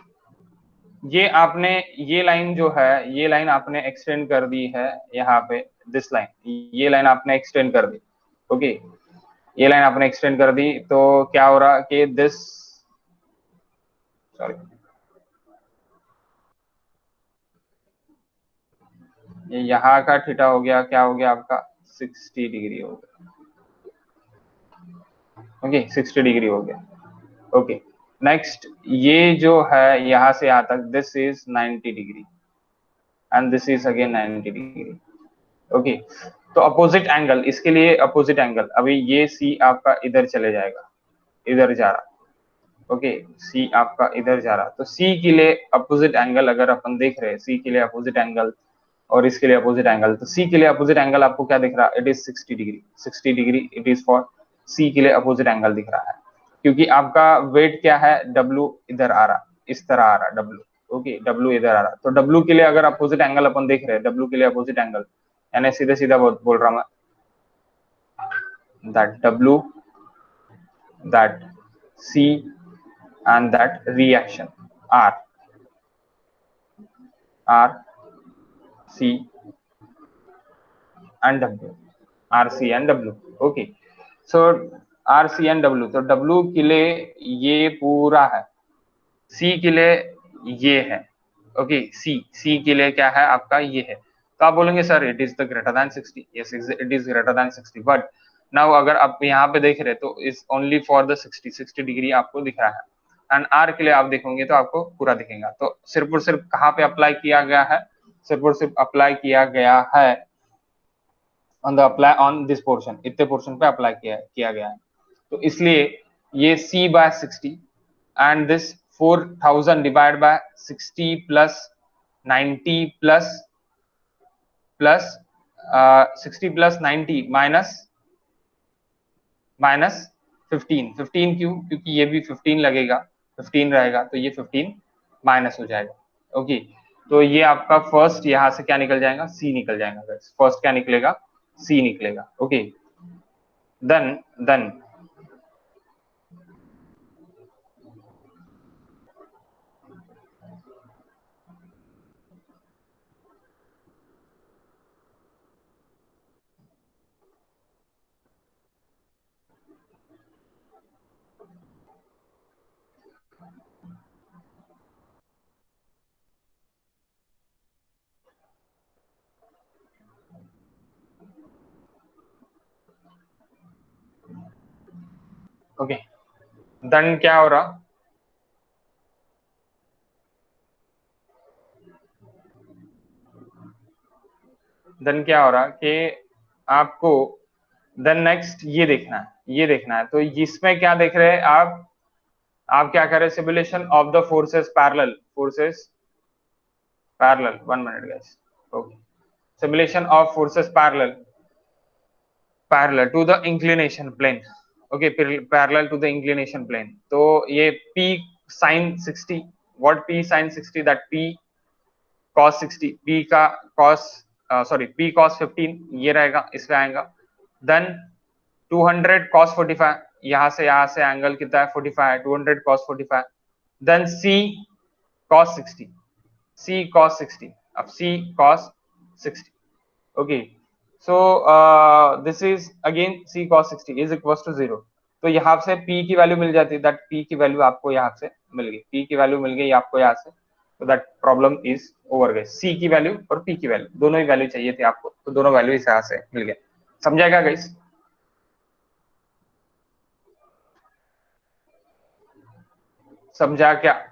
Speaker 1: ये आपने, ये लाइन जो है, ये लाइन आपने एक्सटेंड कर दी है यहाँ पे, दिस लाइन, ये लाइन आपने एक्सटेंड कर दी। ओके, ये लाइन आपने एक्सटेंड कर दी, तो क्या हो रहा कि दिस, सॉरी, ये यहाँ का थीटा हो गया, क्या हो गया आपका, 60 डिग्री हो गया। ओके, 60 डिग्री हो गया। ओके, नेक्स्ट ये जो है यहाँ से यहाँ तक, this is 90 degree and this is again 90 degree. Okay, तो अपोजिट एंगल, इसके लिए अपोजिट एंगल, अभी ये सी आपका इधर चले जाएगा, इधर जा रहा। ओके, सी आपका इधर जा रहा, तो सी के लिए अपोजिट एंगल अगर अपन देख रहे हैं, सी के लिए अपोजिट एंगल और इसके लिए अपोजिट एंगल, तो सी के लिए अपोजिट एंगल आपको क्या दिख रहा है, it is 60 degree, 60 degree it is for C के लिए अपोजिट एंगल दिख रहा है, क्योंकि आपका वेट क्या है, डब्ल्यू इधर आ रहा, इस तरह आ रहा डब्ल्यू। ओके, डब्ल्यू इधर आ रहा, तो डब्ल्यू के लिए अगर अपोजिट एंगल अपन देख रहे हैं, डब्ल्यू के लिए अपोजिट एंगल, यानी सीधे सीधा बोल रहा मैं, that W, that C and that reaction R, C and W, R, C and W। okay, so R, C and W, तो W के लिए ये पूरा है, C के लिए ये है। ओके, C के लिए क्या है आपका, ये है, तो आप बोलेंगे sir it is the greater than 60, yes it is greater than 60, but now अगर आप यहाँ पे देख रहे तो is only for the 60 degree आपको दिख रहा है, एंड आर के लिए आप देखोगे तो आपको पूरा दिखेगा। तो सिर्फ और सिर्फ कहाँ पे अप्लाई किया गया है, सिर्फ और सिर्फ अप्लाई किया गया है on the apply on this portion, इतने पोर्शन पे अप्लाई किया गया है, तो इसलिए ये C by 60 and this 4000 divided by 60 plus 90 plus 60 plus 90 minus 15 क्यों, क्योंकि ये भी 15 लगेगा, 15 रहेगा, तो ये 15 माइनस हो जाएगा। ओके, तो ये आपका फर्स्ट यहाँ से क्या निकल जाएगा, C निकल जाएगा, फर्स्ट क्या निकलेगा, C निकलेगा। ओके, देन ओके, देन क्या हो रहा, देन क्या हो रहा कि आपको देन नेक्स्ट ये देखना है, ये देखना है, तो इसमें क्या देख रहे हैं आप क्या करें, simulation of the forces parallel, forces parallel, 1 minute guys. Okay, simulation of forces parallel to the inclination plane. Okay, parallel to the inclination plane, तो ये P sin 60, what P sin 60, that P cos 60, P का cos P cos 15 ये रहेगा, इसमें आएगा, then 200 cos 45, यहाँ से angle कितना है, 45 है, 200 cos 45, then C cos 60, C cos 60, अब C cos 60। Okay, so this is again C cos 60 is equal to 0, तो यहाँ से P की वैल्यू मिल जाती है, दैट P की वैल्यू आपको यहाँ से मिल गई, P की वैल्यू मिल गई आपको यहाँ से, तो दैट प्रॉब्लम इज ओवर गई। C की वैल्यू और P की वैल्यू, दोनों ही वैल्यू चाहिए थे आपको, तो दोनों वैल्यू इस यहाँ से मिल गया। समझाएगा गाइस? समझा क्या?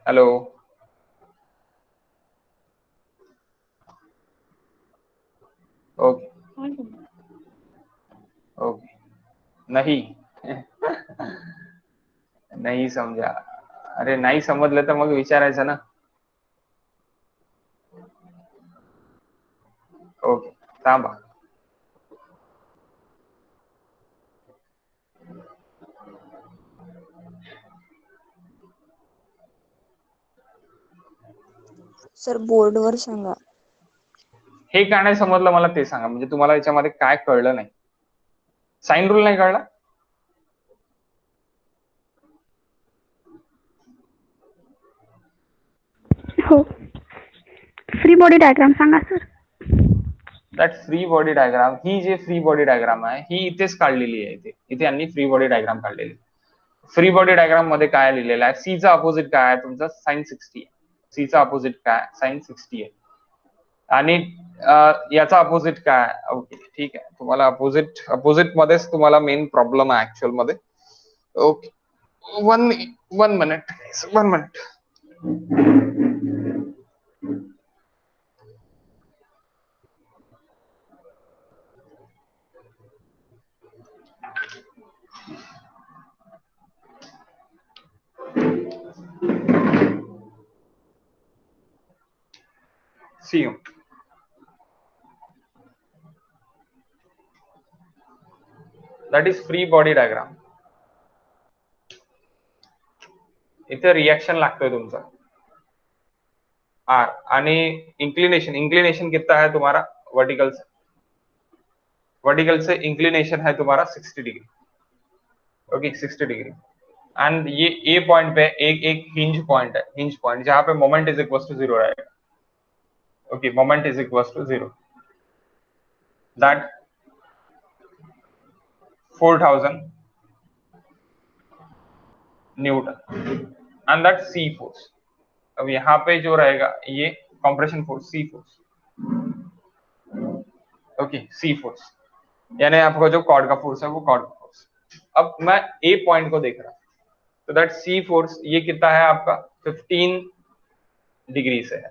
Speaker 1: हेलो, ओके ओके, नहीं नाही समजा, अरे नाही समजलं तर मग विचारायचं ना, ओके, तांबा.
Speaker 4: सर बोर्डवर सांगा.
Speaker 1: हे काय नाही समजलं मला ते सांगा, म्हणजे तुम्हाला याच्यामध्ये काय कळलं नाही. साइन रूल नाही कळला?
Speaker 5: हो. Free body diagram Sanga sir.
Speaker 1: That free body diagram, he J free body diagram आहे ही इथेच काढलेली आहे. इथे यांनी फ्री बॉडी डायग्राम काढलेली. फ्री बॉडी डायग्राम मध्ये काय लिहिलेलं आहे? सीचा अपोजिट काय आहे? तुमचा साइन 60 आहे. सीचा अपोजिट काय? साइन 60 आहे. आणि याचा अपोजिट काय? ओके, ठीक आहे. तुम्हाला अपोजिट मध्येच तुम्हाला मेन प्रॉब्लेम आहे ऍक्च्युअल मध्ये. Okay, one minute. See you. That is free body diagram. इथे रिएक्शन लागतोय तुमचा आर, आणि इंक्लिनेशन कितना है तुम्हारा? वर्टिकल से इंक्लिनेशन है तुम्हारा 60 डिग्री. Okay, 60 degree. एंड ये ए पॉइंट पे एक हिंज पॉइंट है, जहां पे मोमेंट इज इक्वल टू 0 रहेगा. Okay, moment is equal to 0. That 4000 Newton and that C force. अब यहाँ पे जो रहेगा ये compression force, C force. Okay, C force यानी आपका जो कॉर्ड का फोर्स है वो कॉर्ड का फोर्स. अब मैं ए पॉइंट को देख रहा हूं, तो दैट सी फोर्स ये कितना है आपका? 15 डिग्री से है.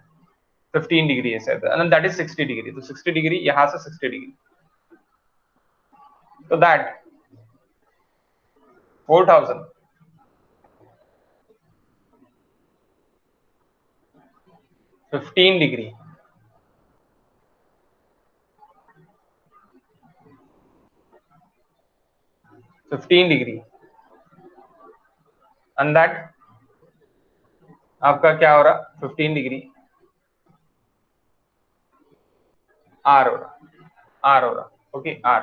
Speaker 1: 15 डिग्री से है, दैट इज 60 डिग्री. तो 60 डिग्री यहां से 60 डिग्री, तो दैट 4000 15 डिग्री एंड दैट आपका क्या हो रहा? 15 डिग्री आर हो रहा. Okay, R.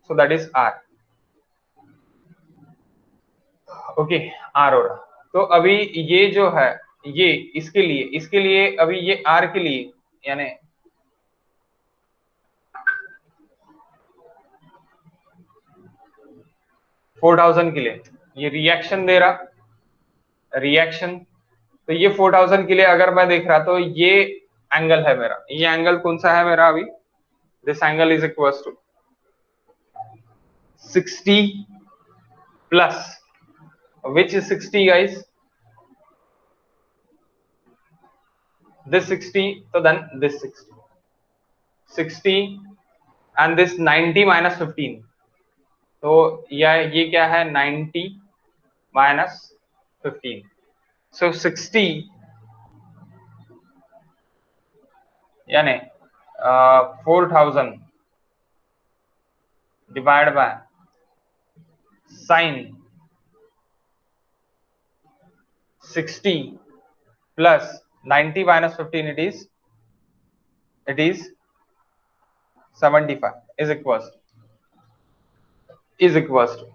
Speaker 1: So that is R. Okay, R हो रहा. तो अभी ये जो है ये इसके लिए अभी ये आर के लिए यानी $4000 के लिए ये रिएक्शन दे रहा. तो ये 4000 के लिए अगर मैं देख रहा तो ये एंगल है मेरा. ये एंगल कौन सा है मेरा? अभी this angle is equal to 60 plus, which is 60 guys? This 60, so then this 60 and this 90 minus 15. तो ये क्या है? 90 minus 15. So 60 यानी 4000 divided by sin 60 plus 90 minus 15, it is 75 is equals to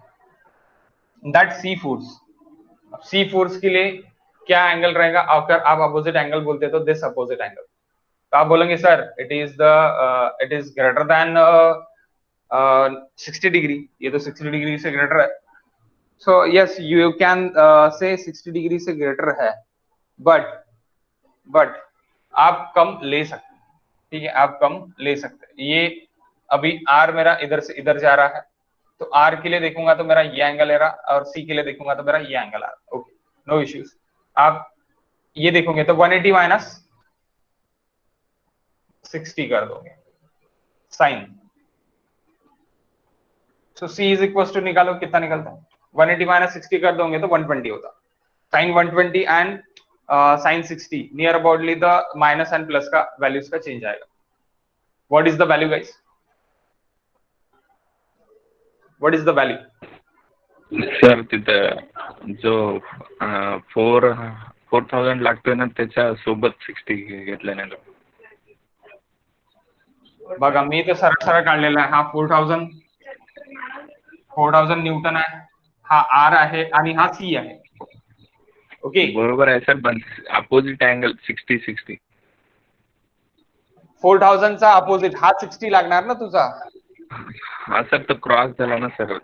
Speaker 1: that C force के लिए क्या angle रहेगा? अगर आप अपोजिट एंगल बोलते तो दिस अपोजिट एंगल. तो आप बोलेंगे sir it is greater than 60 degree. ये तो 60 डिग्री से ग्रेटर है. So yes, you can say 60 degree से ग्रेटर है, बट आप कम ले सकते. ठीक है, आप कम ले सकते. ये अभी आर मेरा इधर से इधर जा रहा है, तो आर के लिए देखूंगा तो मेरा ये एंगल है रहा, और सी के लिए देखूंगा तो मेरा ये एंगल आ रहा. Okay, no issues. आप ये देखोगे तो 180 माइनस 60 कर दोगे sine. So C is equal to निकालो, कितना निकलता है? 180 माइनस 60 कर दोगे तो 120 होता. Sine 120 and sine 60 near aboutly the minus and plus का वैल्यूज का चेंज आएगा. What is the value, guys? What is the value?
Speaker 2: Sir तिथं जो 4,000 लागतोय ना त्याच्या सोबत 60 घेतलं नाही.
Speaker 1: बघा मी तर सरळ सरळ काढलेला आहे. हा 4,000 न्यूटन आहे, हा R आहे आणि हा C आहे. ओके,
Speaker 2: बरोबर आहे सर, पण अपोजिट अँगल 60.
Speaker 1: 4,000 चा अपोजिट हा 60 लागणार ना तुझा.
Speaker 2: हा सर, तो क्रॉस झाला ना सर,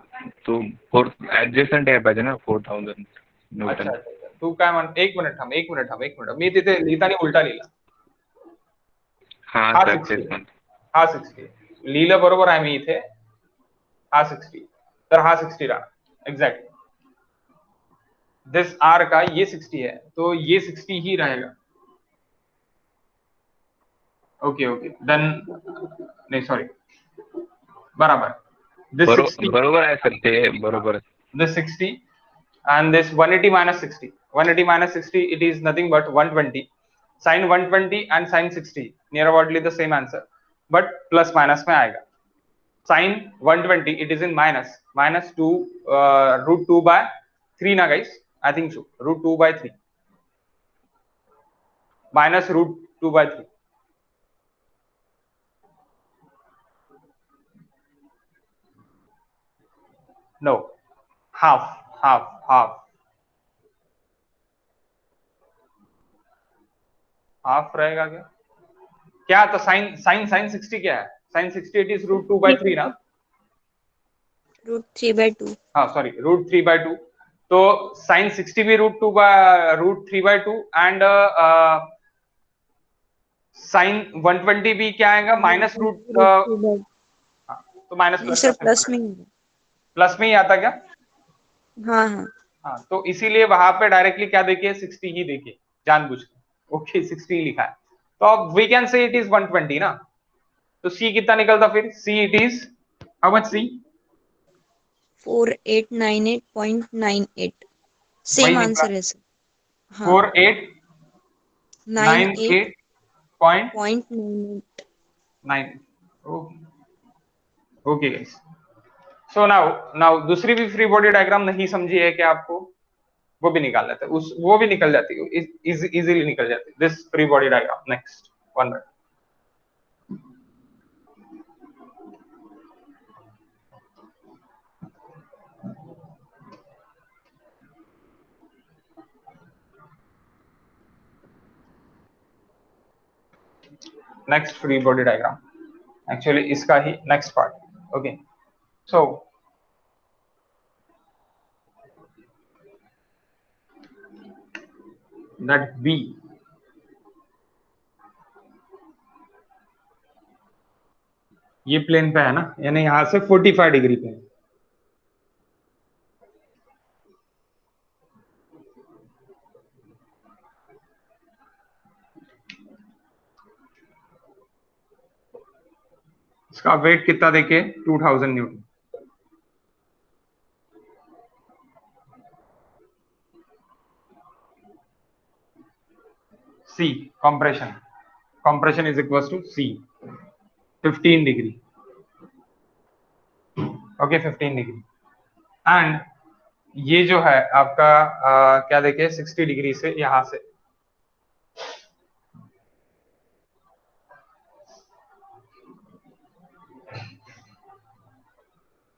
Speaker 2: तो 4 ऍडजस्टंट आहे पाहिजे ना 4,000
Speaker 1: अच्छा
Speaker 2: न्यूटन.
Speaker 1: अच्छा. तू काय म्हण, एक मिनिट थांब. मी तिथे लिहिताना उलटा लिहिला.
Speaker 2: हा
Speaker 1: हा
Speaker 2: सर
Speaker 1: 60,
Speaker 2: तेच म्हणतो.
Speaker 1: हा 60 लिहिलं बरोबर आहे मी इथे. हा 60, तर हा 60 राहा एक्झॅक्ट. दिस R का ये 60 है तो ये 60 ही रहेगा. Okay okay done. नहीं सॉरी, बराबर. दिस 60,
Speaker 2: बरोबर आहे सर, ते बरोबर आहे.
Speaker 1: this 60 and this 180 minus 60. 180 minus 60, it is nothing but 120. Sin 120 and sin 60 near aboutly the same answer, but plus minus में आएगा. Sin 120 it is in minus 2 root 2 by 3 ना guys, I think so, root 2 by 3 minus root 2 by 3. No, half रहेगा क्या? क्या तो sin 60 क्या है? sin 60 it is root 2 by 3 ना.
Speaker 4: √3/2.
Speaker 1: हाँ सॉरी, √3/2. तो sin 60 भी √3/2 एंड sin 120 भी क्या आएगा? Minus root. तो माइनस
Speaker 4: सर प्लस में
Speaker 1: ही आता क्या?
Speaker 4: हाँ हाँ
Speaker 1: हाँ, तो इसीलिए वहां पे डायरेक्टली क्या देखिए, 60 ही देखिए जानबूझ के. ओके 60 लिखा है, तो अब we can say it is 120 ना. तो C कितना निकलता फिर? C it is how much? C
Speaker 4: 4898.98. Same answer है सर. हाँ
Speaker 1: 4898.98.
Speaker 4: 98.98.
Speaker 1: Okay guys. सो नाउ दूसरी भी फ्री बॉडी डायग्राम नहीं समझी है क्या आपको? वो भी निकाल लेते हैं, वो भी निकल जाती है, इजीली निकल जाती है. This free body diagram next 1 minute. Next free body diagram, actually इसका ही next part. Okay, so that B ये प्लेन पे है ना, यानी यहां से 45 डिग्री पे है. इसका वेट कितना देखिए, 2000 Newton. C compression is equals to C 15 degree. Okay 15 degree. And ये जो है आपका क्या देखिए, 60 डिग्री से यहां से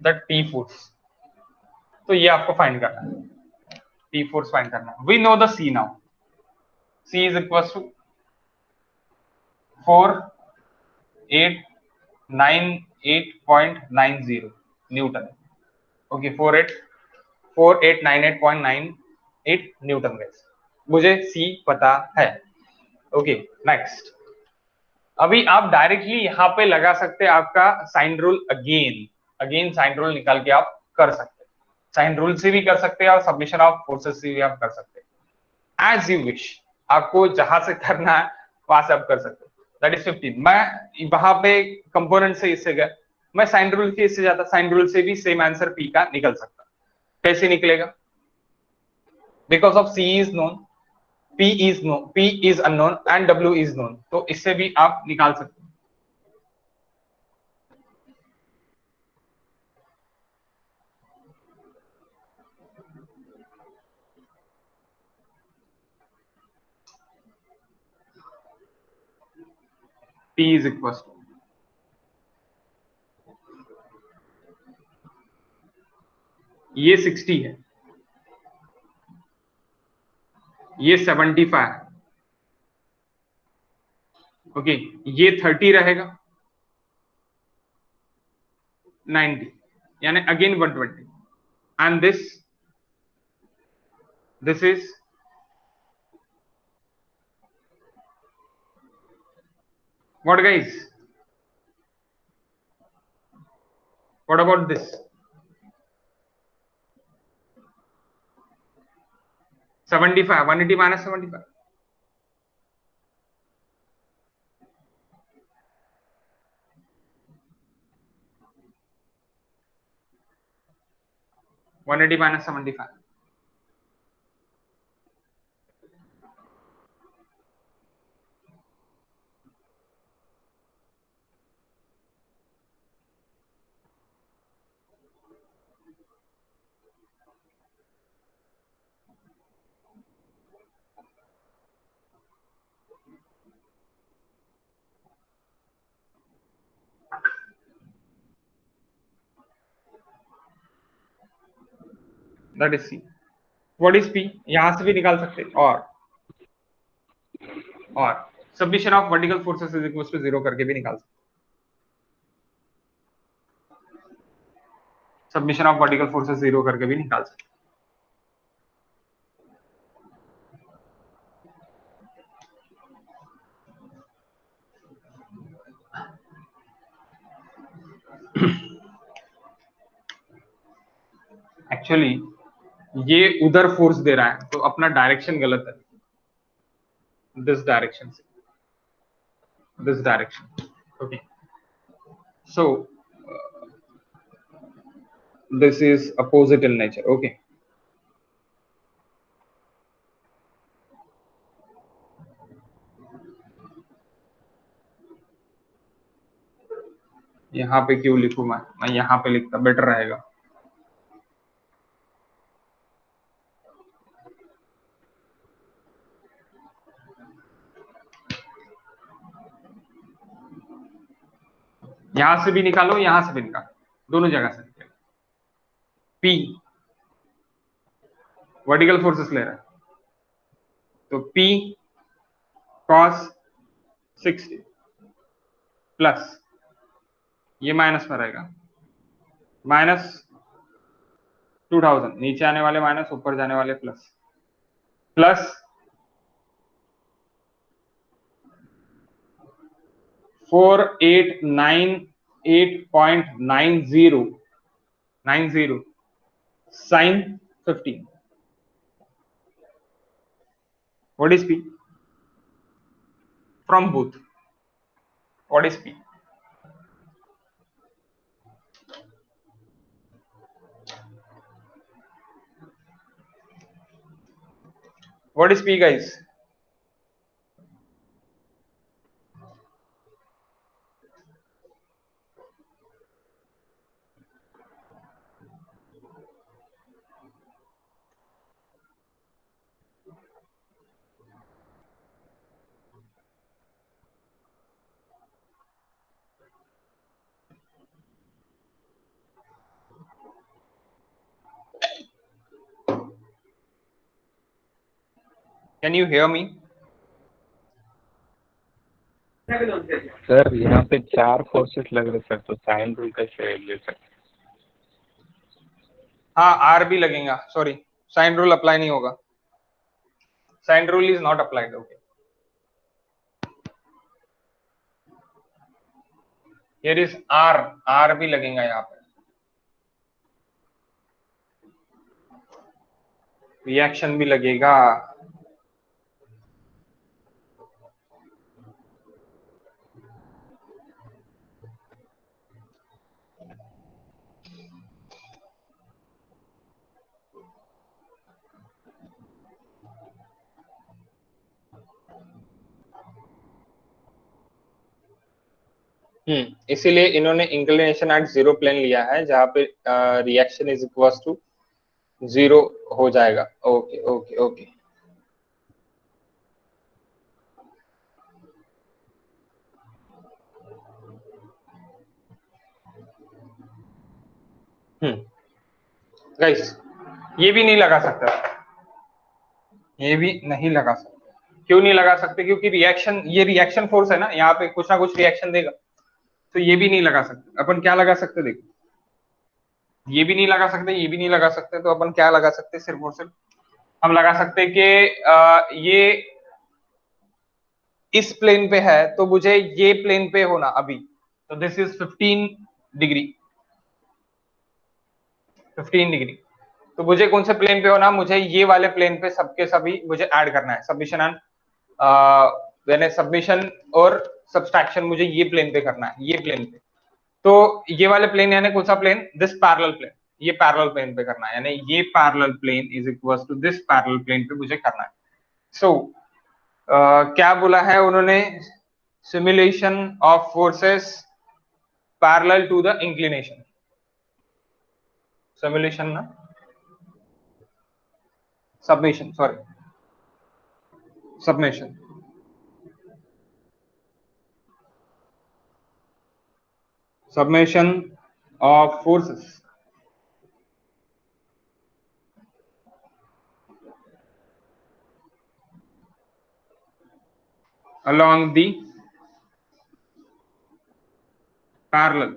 Speaker 1: दैट P फोर्स. तो ये आपको फाइंड करना है, P फोर्स फाइंड करना है. We know the C now. C is equals to 4898.90 Newton. Okay 4898.98 Newton guys. मुझे C पता है. Okay next. अभी आप डायरेक्टली यहाँ पे लगा सकते हैं आपका sine rule. Again sine rule निकाल के आप कर सकते हैं. साइन रूल से भी कर सकते हैं और सबमिशन ऑफ फोर्सेस से भी आप कर सकते हैं, एज यू विश. आपको जहां से करना है वहां से आप कर सकते हैं. That is 15. मैं वहां पे कंपोनेंट से इससे गया, मैं साइन रूल के इससे जाता, साइन रूल से भी सेम आंसर P का निकल सकता. कैसे निकलेगा? Because of C is known, P is unknown and W is known. तो इससे भी आप निकाल सकते हैं. P is equals to ये 60 है, ये 75 है, ओके, ये 30 रहेगा, 90, यानी again 120, and this is what guys, what about this? 75, 180 minus 75. minus 75. That is C. What is P? यहां से भी निकाल सकते, और submission of vertical forces is equal to 0 करके भी निकाल सकते, सबमिशन ऑफ वर्टिकल फोर्सेस 0 करके भी निकाल सकते। एक्चुअली ये उधर फोर्स दे रहा है तो अपना डायरेक्शन गलत है, दिस डायरेक्शन से, this direction, okay, so this is opposite in nature, okay. यहाँ पे क्यों लिखूं मैं यहाँ पे लिखता बेटर रहेगा। यहां से भी निकालो, यहां से भी निकालो, दोनों जगह से निकालो। P वर्टिकल फोर्सेस ले रहा है तो P cos 60 प्लस ये माइनस में रहेगा, माइनस 2000, नीचे आने वाले माइनस, ऊपर जाने वाले plus, plus 4898.90 sin 15. What is P? From both. What is P? What is P, guys? Can you hear me?
Speaker 2: Sir यहाँ पे 4 फोर्सेस लग रहे सर, तो साइन रूल कैसे ले सकते?
Speaker 1: हाँ, आर भी लगेगा, सॉरी, साइन रूल अप्लाई नहीं होगा, sine rule is not applied, okay. Here is R, R भी लगेगा यहाँ पे, रिएक्शन भी लगेगा। इसीलिए इन्होंने इंक्लिनेशन एट 0 प्लेन लिया है, जहां पे रिएक्शन इज इक्वल टू 0 हो जाएगा, ओके ओके ओके। गाइस ये भी नहीं लगा सकता, ये भी नहीं लगा सकते। क्यों नहीं लगा सकते? क्योंकि रिएक्शन, ये रिएक्शन फोर्स है ना, यहाँ पे कुछ ना कुछ रिएक्शन देगा, तो ये भी नहीं लगा सकते। अपन क्या लगा सकते? देखो, ये भी नहीं लगा सकते, ये भी नहीं लगा सकते, तो अपन क्या लगा सकते? सिर्फ और सिर्फ हम लगा सकते कि ये इस प्लेन पे है, तो मुझे ये प्लेन पे होना अभी, तो दिस इज 15 डिग्री, 15 डिग्री। तो मुझे कौन से प्लेन पे होना? मुझे ये वाले प्लेन पे सबके सभी मुझे ऐड करना है। सबमिशन एंड यानी सबमिशन और सब्सट्रैक्शन मुझे ये प्लेन पे करना है, ये प्लेन पे। तो ये वाले प्लेन यानी कौन सा प्लेन? दिस पैरेलल प्लेन, ये पैरेलल प्लेन पे करना है, यानी ये parallel plane is equal to this parallel plane पे मुझे करना है। सो क्या बोला है उन्होंने? Simulation of forces parallel to the inclination. Simulation ना, submission, sorry, submission, submission of forces along the parallel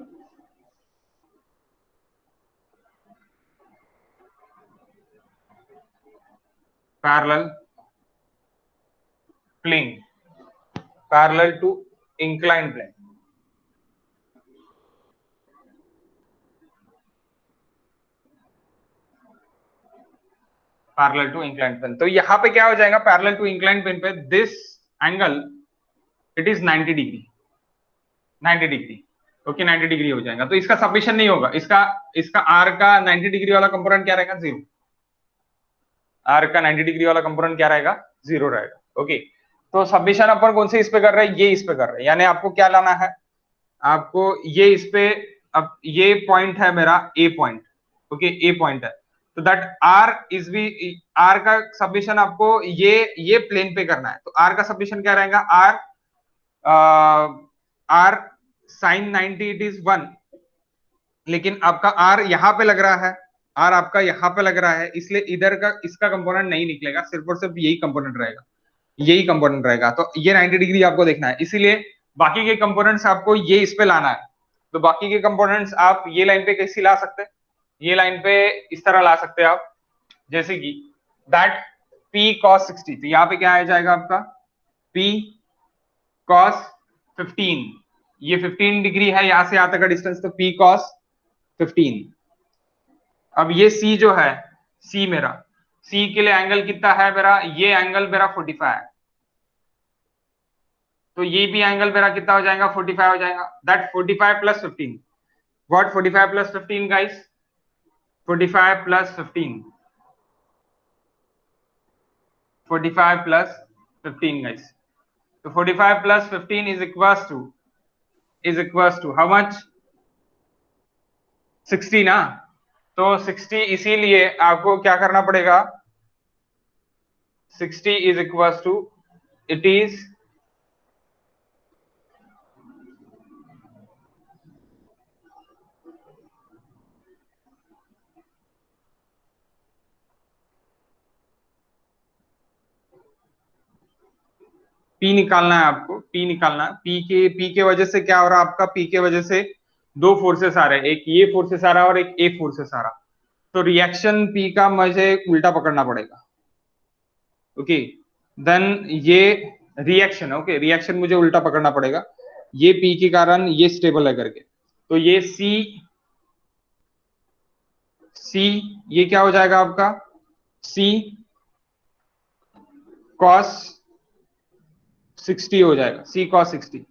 Speaker 1: plane, parallel to inclined plane, parallel to inclined plane. तो यहां पे क्या हो जाएगा? पैरेलल टू इंक्लाइंड प्लेन पे this angle it is 90 degree, 90 degree, okay, 90 degree हो जाएगा। तो इसका सबमिशन नहीं होगा, इसका आर का 90 डिग्री वाला कंपोनेंट क्या रहेगा? 0। आर का 90 डिग्री वाला कंपोनेंट क्या रहेगा? 0 रहेगा, ओके। तो सबमिशन अपन कौन से इस पे कर रहे हैं? ये इस पे कर रहे हैं, यानी आपको क्या लाना है? आपको ये इस पे, अब ये पॉइंट है मेरा ए पॉइंट, ओके, ए पॉइंट है, तो दैट आर इज भी, आर का सबमिशन आपको ये प्लेन पे करना है। तो आर का सबमिशन क्या रहेगा? आर साइन 90 इट इज 1, लेकिन आपका आर यहां पे लग रहा है, आर आपका यहां पे लग रहा है, इसलिए इधर का इसका कंपोनेंट नहीं निकलेगा, सिर्फ और सिर्फ यही कंपोनेंट रहेगा, यही कंपोनेंट रहेगा। तो ये 90 डिग्री आपको देखना है, इसीलिए बाकी के कंपोनेंट्स आपको ये इस पे लाना है। तो बाकी के कंपोनेंट्स आप ये लाइन पे कैसी ला सकते हैं? ये लाइन पे इस तरह ला सकते हैं आप, जैसे कि दैट P cos 60, तो यहाँ पे क्या आ जाएगा आपका? P cos 15, ये 15 डिग्री है यहां से यहां तक का डिस्टेंस, तो P cos 15। अब ये C जो है, C मेरा, C के लिए एंगल कितना है मेरा? ये एंगल मेरा 45 है, तो ये भी एंगल मेरा कितना हो जाएगा? 45 हो जाएगा। That 45 plus 15, what 45 plus 15 guys? 45 plus 15, 45 plus 15 guys. तो 45 plus 15 is equals to how much? 60 ना। तो 60, इसीलिए आपको क्या करना पड़ेगा? 60 is equals to, it is P निकालना है आपको, P निकालना है। P के वजह से क्या हो रहा है आपका? P के वजह से दो फोर्सेस आ रहे हैं, एक ये फोर्सेस आ रहा है और एक ए फोर्सेस आ रहा है। तो रिएक्शन P का मुझे उल्टा पकड़ना पड़ेगा, ओके। देन ये रिएक्शन, ओके, रिएक्शन मुझे उल्टा पकड़ना पड़ेगा, ये P के कारण ये स्टेबल है करके। तो ये C ये क्या हो जाएगा आपका? C cos 60 हो जाएगा, C cos 60,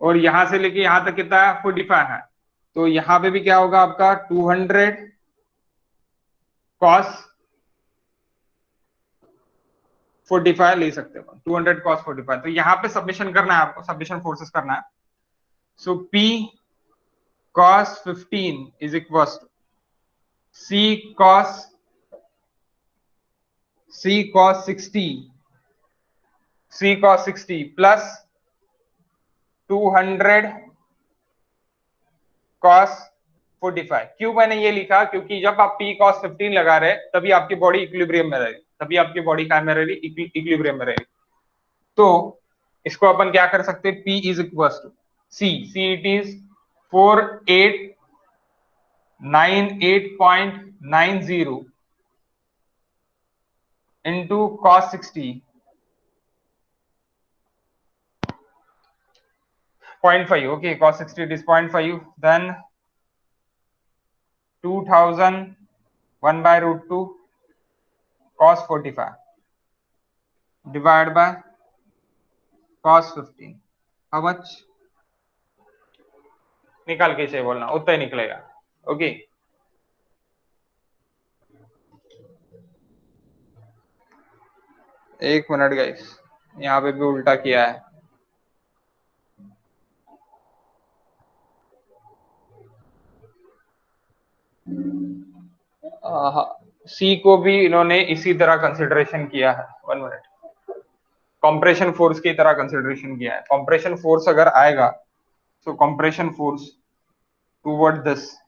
Speaker 1: और यहां से लेके यहां तक कितना है? 45 है, तो यहां पे भी क्या होगा आपका? 200 cos 45 ले सकते हो, 200 cos 45। तो यहां पे सबमिशन करना है आपको, सबमिशन फोर्सेस करना है। So P cos 15 is equal to C cos 60 plus 200 cos 45। क्यों मैंने ये लिखा, क्योंकि जब आप p cos 15 लगा रहे तभी आपकी बॉडी इक्विलिब्रियम में रहेगी, तभी आपकी बॉडी क्या में रहेगी, इक्विलिब्रियम में रहेगी। तो इसको अपन क्या कर सकते हैं, p is equal to c it is 4898.90 into cos 60 0.5. okay, cos 60 it is 0.5, then 2000 1 by root 2 cos 45 divided by cos 15, how much, निकाल के चाहिए बोलना, उतना ही निकलेगा। ओके एक मिनट गाइस, यहाँ पे भी उल्टा किया है। सी को भी इन्होंने इसी तरह कंसिडरेशन किया है, 1 मिनट, कंप्रेशन फोर्स की तरह कंसिडरेशन किया है। कंप्रेशन फोर्स अगर आएगा तो compression force toward this,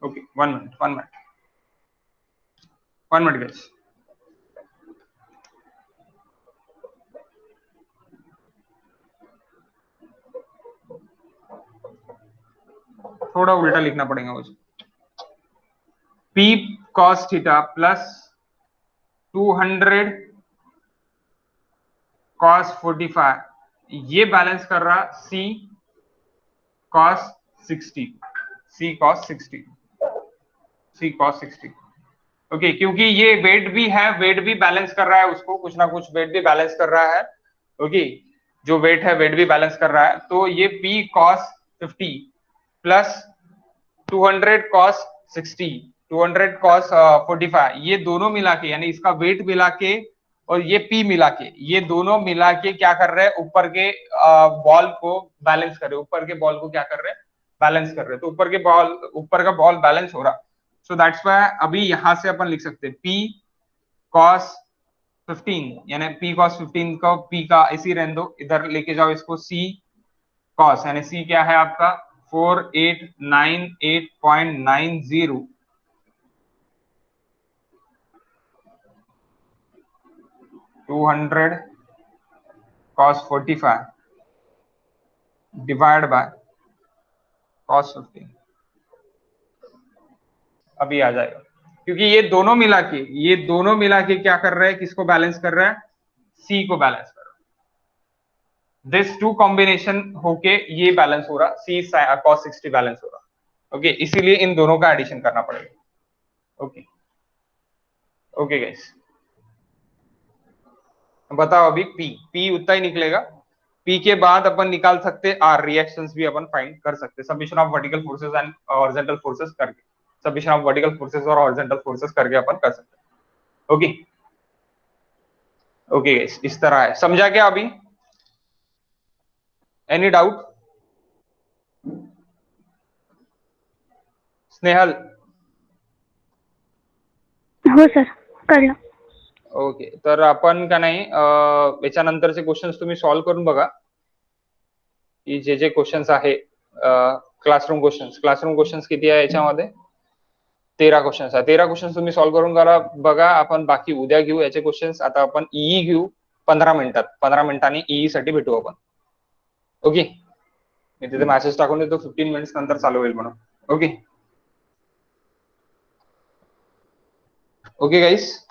Speaker 1: okay 1 minute 1 minute guys, थोड़ा उल्टा लिखना पड़ेगा मुझे। P cos theta plus 200 cos 45, ये बैलेंस कर रहा C cos 60, C cos 60, C cos 60। Okay क्योंकि ये वेट भी है, वेट भी बैलेंस कर रहा है उसको, कुछ ना कुछ वेट भी बैलेंस कर रहा है। ओके जो वेट है वेट भी बैलेंस कर रहा है, तो ये P cos 50 plus 200 cos 60 200 cos 45, ये दोनों मिला के, यानी इसका वेट मिला के और ये P मिला के, ये दोनों मिला के क्या कर रहे हैं, ऊपर के बॉल को बैलेंस कर रहे हैं, ऊपर के बॉल को क्या कर रहे हैं, बैलेंस कर रहे हैं। तो ऊपर का बॉल बैलेंस हो रहा, सो दैट्स व्हाई अभी यहां से अपन लिख सकते हैं P cos 15, यानी P cos 15 को P का इसी रहने दो, इधर लेके जाओ इसको C cos, यानी C क्या है आपका 4898.90 200 cos 45 divided by cos 15, अभी आ जाएगा। क्योंकि ये दोनों मिला के क्या कर रहा है, किसको बैलेंस कर रहा है, सी को बैलेंस कर रहा है। दिस टू कॉम्बिनेशन होके ये बैलेंस हो रहा, सी cos 60 बैलेंस हो रहा। ओके इसीलिए इन दोनों का एडिशन करना पड़ेगा। ओके ओके गाइस, बताओ अभी P उतना ही निकलेगा। P के बाद अपन निकाल सकते R, रिएक्शंस भी अपन फाइंड कर सकते, submission of vertical forces and horizontal forces करके, सबमिशन ऑफ वर्टिकल फोर्सेस और हॉरिजॉन्टल फोर्सेस करके अपन कर सकते हैं। ओके ओके गाइस, इस तरह है, समझा क्या अभी, एनी डाउट? स्नेहल?
Speaker 5: हो सर, कळलं.
Speaker 1: ओके तर आपण का नाही याच्यानंतरचे क्वेश्चन्स तुम्ही सॉल्व्ह करून बघा, की जे जे क्वेश्चन्स आहे क्लासरूम क्वेश्चन्स किती आहे याच्यामध्ये, 13 क्वेश्चन्स आहे, 13 क्वेश्चन्स तुम्ही सॉल्व्ह करून बघा। आपण बाकी उद्या घेऊ याचे क्वेश्चन्स, आता आपण ईई घेऊ 15 मिनिटात, 15 मिनिटांनी ईई साठी भेटू आपण। ओके मी तिथे मेसेज टाकून देतो 15 मिनिट्स नंतर चालू होईल म्हणून। Okay okay guys,